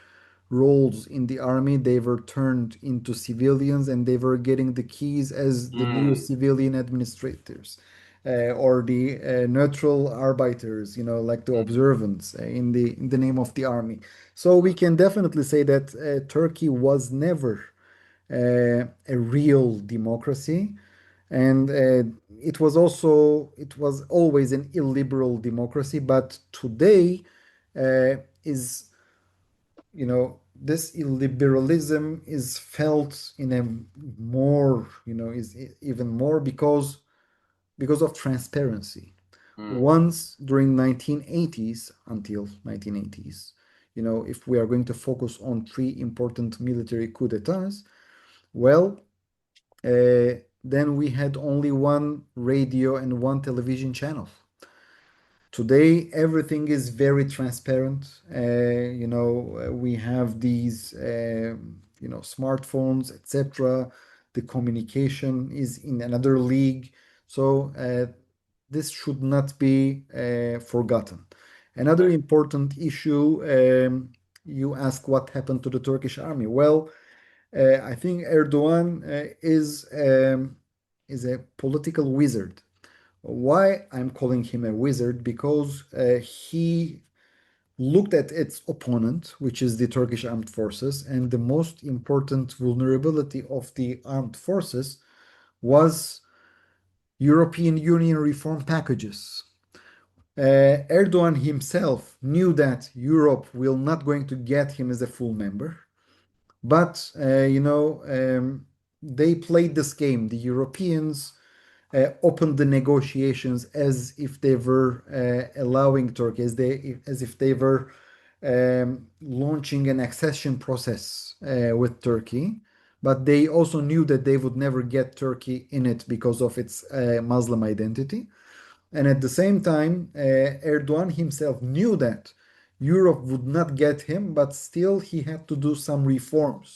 roles in the army. They were turned into civilians and they were getting the keys as the new civilian administrators. Or the neutral arbiters, like the observants in the name of the army. So we can definitely say that Turkey was never a real democracy, and it was always an illiberal democracy. But today is this illiberalism is felt in a more is even more because of transparency. Once during 1980s until 1980s, if we are going to focus on three important military coup d'etats, well, then we had only one radio and one television channel. Today, everything is very transparent. We have these, smartphones, etc. The communication is in another league. So this should not be forgotten. Another important issue, you ask what happened to the Turkish army. Well, I think Erdogan is a political wizard. Why I'm calling him a wizard? Because he looked at its opponent, which is the Turkish armed forces, and the most important vulnerability of the armed forces was European Union reform packages. Erdogan himself knew that Europe will not going to get him as a full member, but they played this game. The Europeans opened the negotiations as if they were allowing Turkey, as if they were launching an accession process with Turkey. but they also knew that they would never get Turkey in it because of its Muslim identity. And at the same time, Erdogan himself knew that Europe would not get him, but still he had to do some reforms.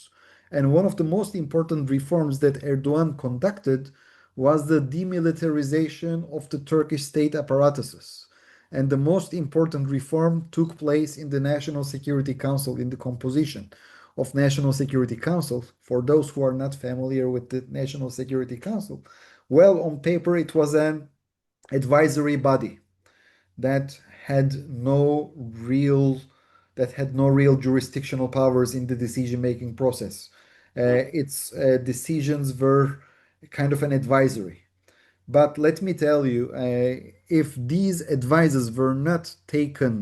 And one of the most important reforms that Erdogan conducted was the demilitarization of the Turkish state apparatuses. And the most important reform took place in the National Security Council, in the composition of National Security Council. For those who are not familiar with the National Security Council, well, on paper it was an advisory body that had no real jurisdictional powers in the decision-making process. Mm, Its decisions were kind of an advisory. But let me tell you, if these advices were not taken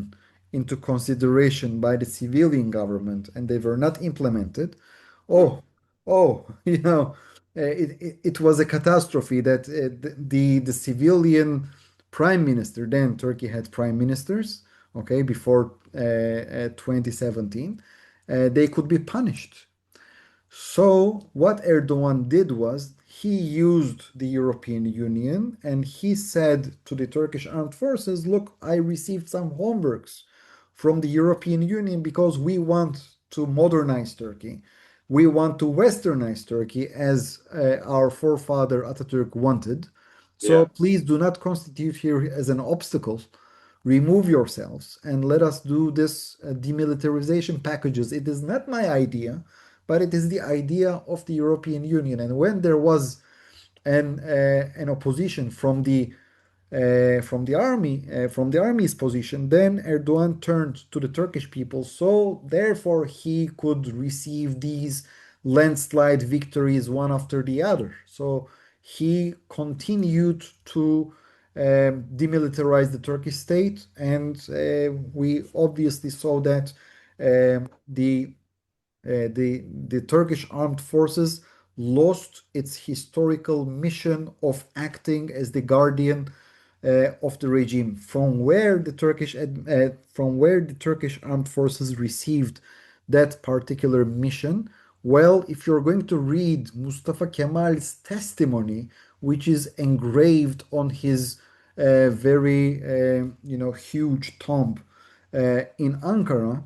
into consideration by the civilian government and they were not implemented, mm, oh, oh, it was a catastrophe that the civilian prime minister, then Turkey had prime ministers, okay, before 2017, they could be punished. So, what Erdogan did was he used the European Union and he said to the Turkish armed forces, look, I received some homeworks from the European Union because we want to modernize Turkey. We want to westernize Turkey as our forefather Atatürk wanted. So yeah. please do not constitute here as an obstacle. Remove yourselves and let us do this demilitarization packages. It is not my idea, but it is the idea of the European Union. And when there was an opposition from the army's position, then Erdogan turned to the Turkish people. So therefore, he could receive these landslide victories one after the other. So he continued to demilitarize the Turkish state, and we obviously saw that the Turkish armed forces lost its historical mission of acting as the guardian of the regime, from where the Turkish armed forces received that particular mission. Well, if you're going to read Mustafa Kemal's testimony, which is engraved on his very huge tomb in Ankara,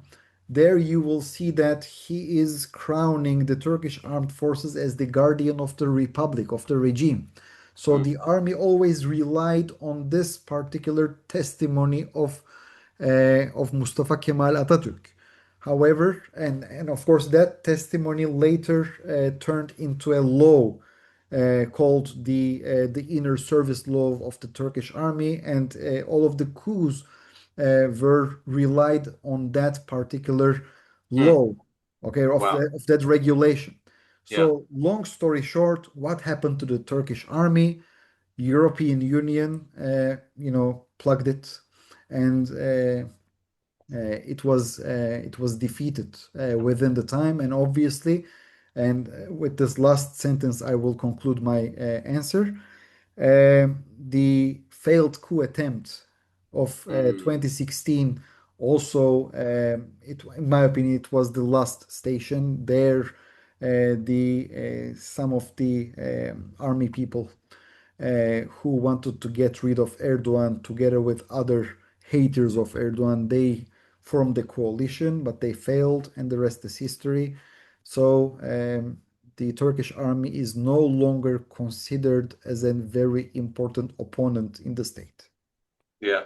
there you will see that he is crowning the Turkish armed forces as the guardian of the republic, of the regime. So Mm, the army always relied on this particular testimony of Mustafa Kemal Atatürk. However, and of course that testimony later turned into a law called the Inner Service Law of the Turkish Army, and all of the coups were relied on that particular mm, law, okay, wow. of that regulation. Yeah. So, long story short, what happened to the Turkish army? European Union, plugged it, and it was defeated within the time, and obviously, and with this last sentence, I will conclude my answer. The failed coup attempt of Mm, 2016 also, in my opinion, it was the last station there. The Some of the army people who wanted to get rid of Erdogan together with other haters of Erdogan, they formed a coalition, but they failed, and the rest is history. So the Turkish army is no longer considered as a very important opponent in the state. yeah.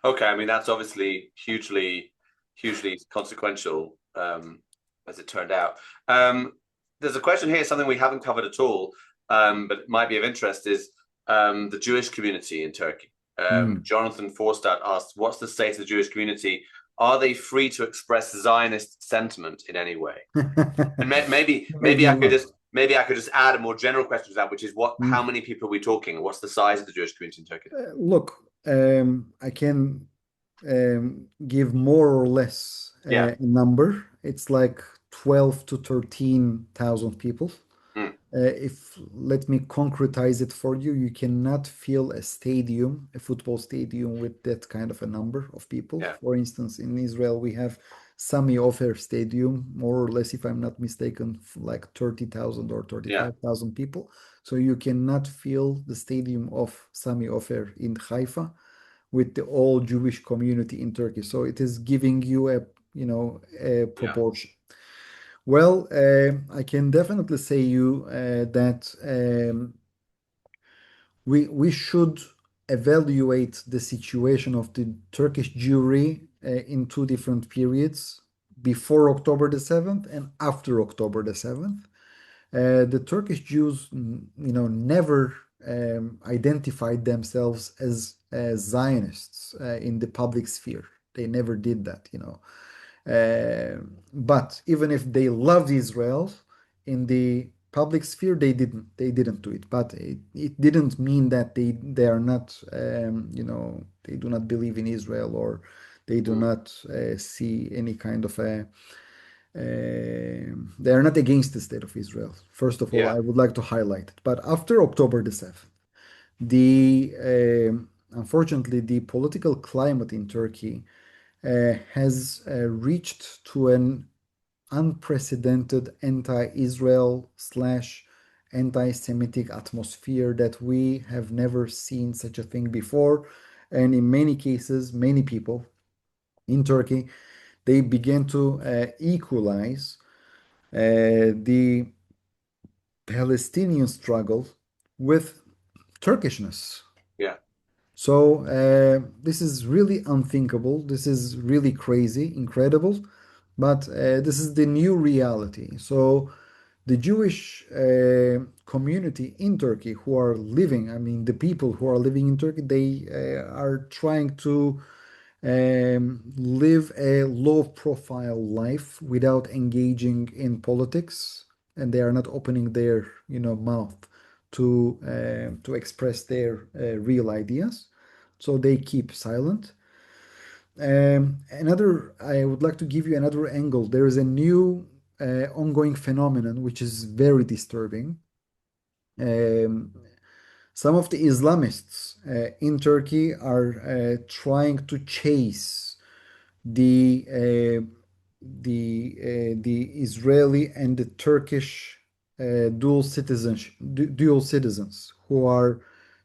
Okay. I mean, that's obviously hugely consequential, as it turned out. There's a question here, something we haven't covered at all, but it might be of interest, is the Jewish community in Turkey. Hmm. Jonathan Forstad asked, "What's the state of the Jewish community? Are they free to express Zionist sentiment in any way?" And Maybe not. maybe I could just add a more general question to that, which is how Hmm. many people are we talking? What's the size of the Jewish community in Turkey? Look, I can give more or less Yeah. a number. It's like 12 to 13,000 people. Mm, If let me concretize it for you, you cannot fill a football stadium with that kind of a number of people. yeah. For instance, in Israel, we have Sami Ofer Stadium, more or less, if I'm not mistaken, like 30,000 or Yeah. 35,000 people. So you cannot fill the stadium of Sami Ofer in Haifa with the all Jewish community in Turkey. So it is giving you a Yeah. proportion. Well, I can definitely say you that we should evaluate the situation of the Turkish Jewry in two different periods, before October the 7th and after October the 7th. The Turkish Jews, never identified themselves as Zionists in the public sphere. They never did that. But even if they loved Israel in the public sphere, they didn't do it. But it didn't mean that they are not, they do not believe in Israel, or they do Mm. not see any kind of they are not against the state of Israel. First of all, Yeah. I would like to highlight it. But after October the 7th, the unfortunately, the political climate in Turkey has reached to an unprecedented anti-Israel slash anti-Semitic atmosphere that we have never seen such a thing before. And in many cases, many people in Turkey, they began to equalize the Palestinian struggle with Turkishness. Yeah. So this is really unthinkable. This is really crazy, incredible, but this is the new reality. So the Jewish community in Turkey who are living, I mean, the people who are living in Turkey, they are trying to live a low profile life without engaging in politics, and they are not opening their mouth to express their real ideas, so they keep silent. Another I would like to give you another angle. There is a new ongoing phenomenon which is very disturbing. um, some of the Islamists in Turkey are trying to chase the the Israeli and the Turkish dual citizens who are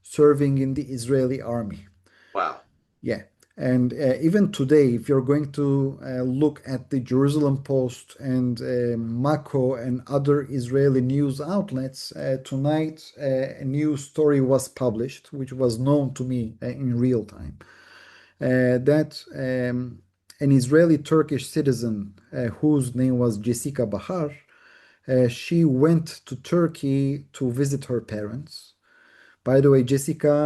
serving in the Israeli army. Wow. Yeah. And even today, if you're going to look at the Jerusalem Post and Mako and other Israeli news outlets, tonight a new story was published, which was known to me in real time, that an Israeli Turkish citizen whose name was Jessica Bahar, she went to Turkey to visit her parents. By the way, Jessica,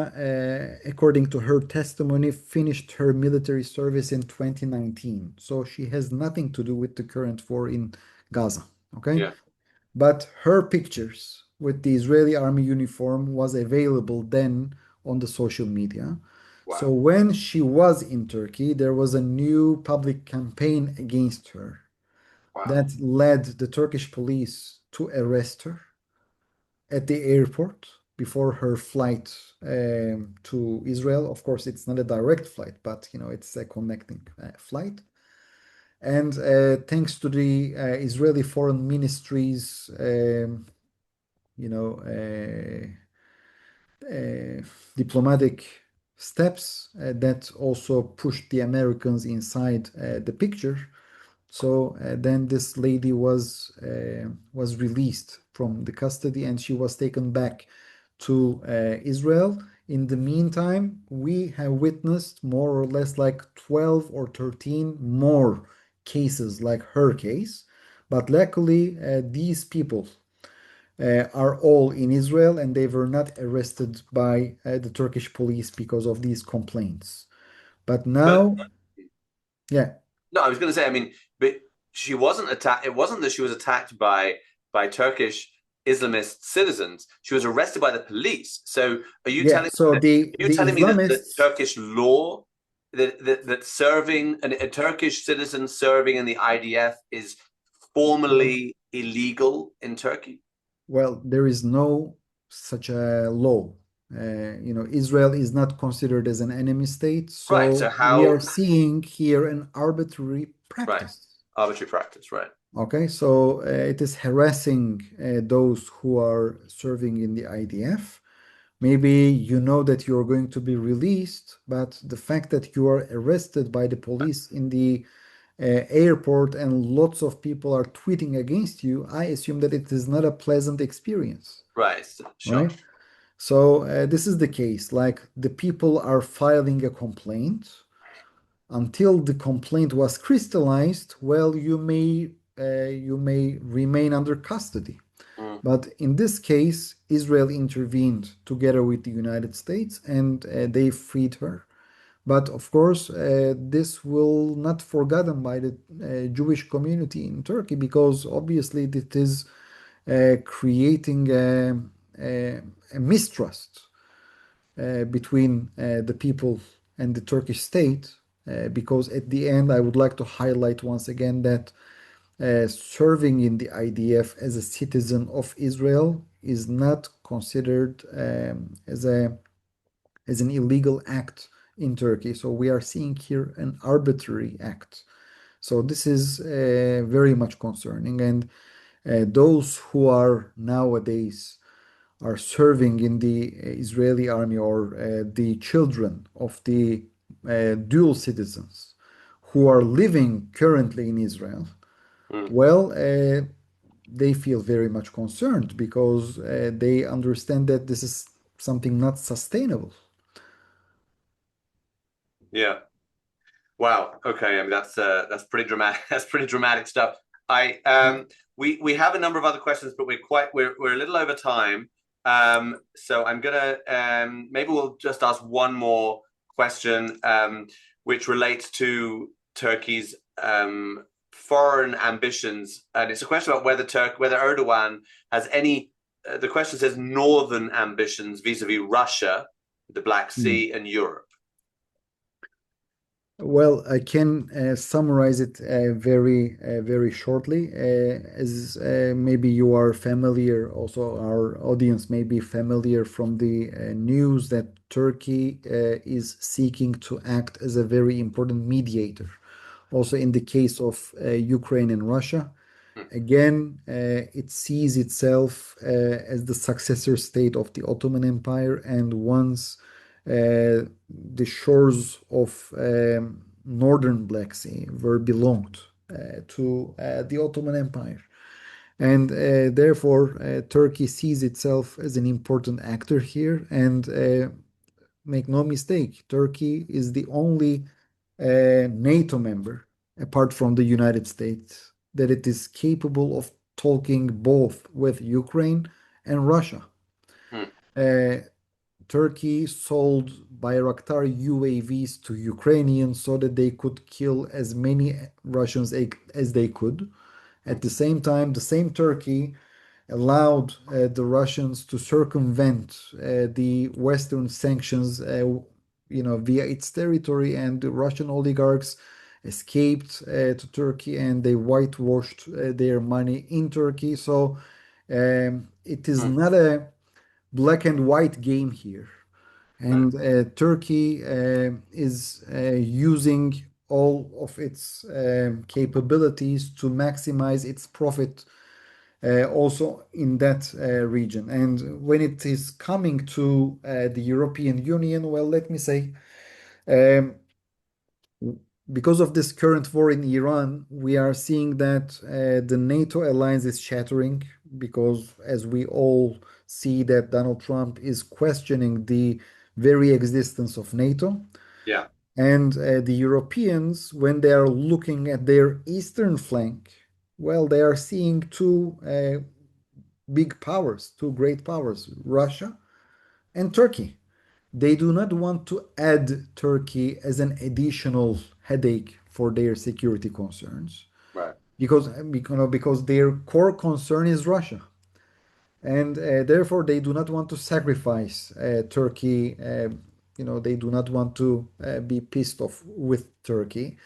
according to her testimony, finished her military service in 2019. So she has nothing to do with the current war in Gaza. Okay. Yeah. But her pictures with the Israeli army uniform was available then on the social media. So Wow. when she was in Turkey, there was a new public campaign against her Wow. that led the Turkish police to arrest her at the airport before her flight to Israel. Of course, it's not a direct flight, but it's a connecting flight. And thanks to the Israeli Foreign Ministry's, you know, diplomatic steps that also pushed the Americans inside the picture. So then this lady was released from the custody, and she was taken back to Israel. In the meantime, we have witnessed more or less like 12 or 13 more cases like her case. But luckily, these people are all in Israel, and they were not arrested by the Turkish police because of these complaints. But But now, yeah, no, I was going to say, I mean, but she wasn't attacked. It wasn't that she was attacked by Turkish Islamist citizens. She was arrested by the police. So are you yeah. telling me So that, the are you the telling me that the Islamists, Turkish law that serving a Turkish citizen serving in the IDF is well, formally illegal in Turkey? well, there is no such a law. Israel is not considered as an enemy state, Right. So so we are how? seeing here an arbitrary Right. practice. Arbitrary practice, right? Okay, so it is harassing those who are serving in the IDF. Maybe you know that you're going to be released, but the fact that you are arrested by the police in the airport and lots of people are tweeting against you, I assume that it is not a pleasant experience, Right. Sure. right? So this is the case. Like the people are filing a complaint. Until the complaint was crystallized, well, you may remain under custody. Mm. But in this case, Israel intervened together with the United States and they freed her. But of course, this will not forgotten by the Jewish community in Turkey because obviously it is creating a mistrust between the people and the Turkish state. Because at the end, I would like to highlight once again that serving in the IDF as a citizen of Israel is not considered as an illegal act in Turkey. So we are seeing here an arbitrary act. So this is very much concerning. And those who are nowadays are serving in the Israeli army or the children of the dual citizens who are living currently in Israel, Mm. well, they feel very much concerned because they understand that this is something not sustainable. Yeah. Wow. Okay. I mean, that's pretty dramatic. That's pretty dramatic stuff. I we have a number of other questions, but we're a little over time. So I'm gonna maybe we'll just ask one more question, which relates to Turkey's foreign ambitions, and it's a question about whether Erdogan has any. The question says northern ambitions vis-a-vis Russia, the Black Mm. Sea, and Europe. Well, I can summarize it very shortly. As maybe you are familiar, also our audience may be familiar from the news that Turkey is seeking to act as a very important mediator. Also, in the case of Ukraine and Russia, Hmm. again, it sees itself as the successor state of the Ottoman Empire, and once the shores of northern Black Sea were belonged to the Ottoman Empire. And therefore, Turkey sees itself as an important actor here. And make no mistake, Turkey is the only NATO member, apart from the United States, that it is capable of talking both with Ukraine and Russia. Hmm. Uh, Turkey sold Bayraktar UAVs to Ukrainians so that they could kill as many Russians as they could. Hmm. At the same time, the same Turkey allowed the Russians to circumvent the Western sanctions, via its territory, and the Russian oligarchs escaped to Turkey and they whitewashed their money in Turkey. So it is Hmm. not a black and white game here. Right. And Turkey is using all of its capabilities to maximize its profit also in that region. And when it is coming to the European Union, well, let me say, um, because of this current war in Iran, we are seeing that the NATO alliance is shattering because, as we all see, that Donald Trump is questioning the very existence of NATO. Yeah. And the Europeans, when they are looking at their eastern flank, well, they are seeing two big powers, two great powers, Russia and Turkey. They do not want to add Turkey as an additional headache for their security concerns Right. because their core concern is Russia. And therefore, they do not want to sacrifice Turkey. They do not want to be pissed off with Turkey.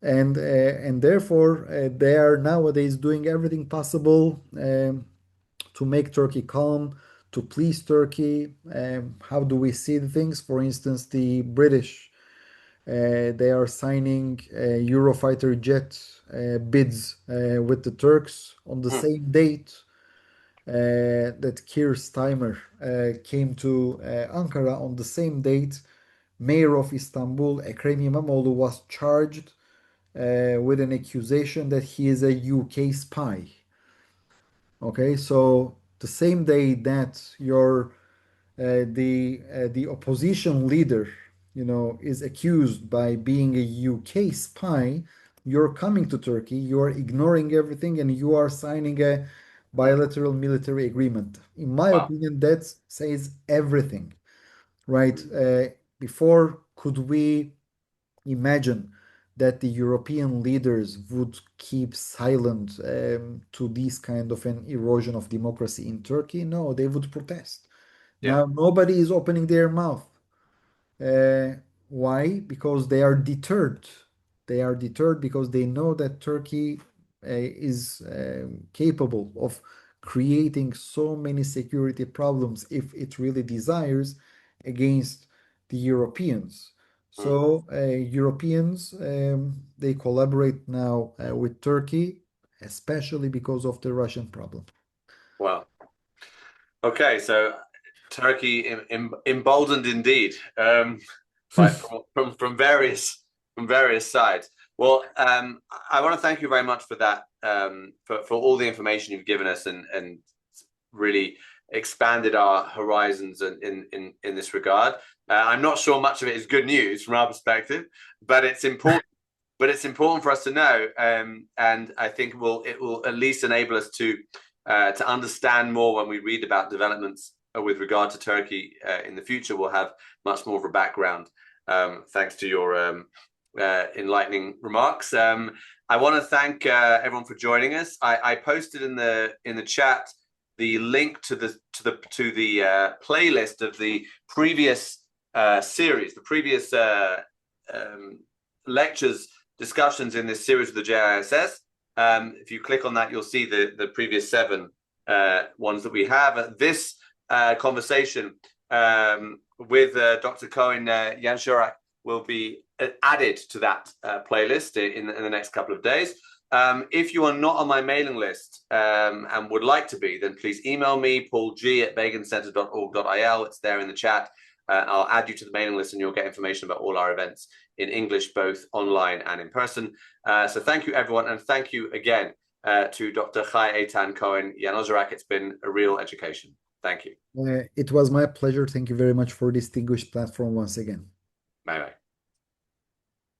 And therefore, they are nowadays doing everything possible to make Turkey calm, to please Turkey. How do we see the things? For instance, the British They are signing Eurofighter jet bids with the Turks on the Mm. same date that Keir Starmer came to Ankara. On the same date, Mayor of Istanbul, Ekrem İmamoğlu, was charged with an accusation that he is a UK spy. Okay, so the same day that your the opposition leader, is accused by being a UK spy, you're coming to Turkey, you're ignoring everything, and you are signing a Mm. bilateral military agreement. In my Wow. opinion, that says everything, right? Before, could we imagine that the European leaders would keep silent to this kind of an erosion of democracy in Turkey? No, they would protest. Yeah. Now, nobody is opening their mouth. Uh, why? Because they are deterred. They are deterred because they know that Turkey is capable of creating so many security problems if it really desires against the Europeans. Mm. So Europeans they collaborate now with Turkey, especially because of the Russian problem. Wow. Okay, so Turkey emboldened indeed, from various sides. Well, I want to thank you very much for that, for all the information you've given us, and really expanded our horizons in this regard. I'm not sure much of it is good news from our perspective, but it's important. But it's important for us to know, and I think it will at least enable us to understand more when we read about developments with regard to Turkey in the future. We'll have much more of a background, thanks to your enlightening remarks. I want to thank everyone for joining us. I posted in the chat the link to the playlist of the previous series, the previous lectures, discussions in this series of the JISS. If you click on that, you'll see the previous 7 ones that we have. This conversation with Dr. Cohen Yanarocak will be added to that playlist in the next couple of days. If you are not on my mailing list and would like to be, then please email me, paulg@begencenter.org.il. It's there in the chat. I'll add you to the mailing list, and you'll get information about all our events in English, both online and in person. So thank you, everyone, and thank you again to Dr. Hay Eytan Cohen Yanarocak. It's been a real education. Thank you. It was my pleasure. Thank you very much for this distinguished platform once again. Bye bye.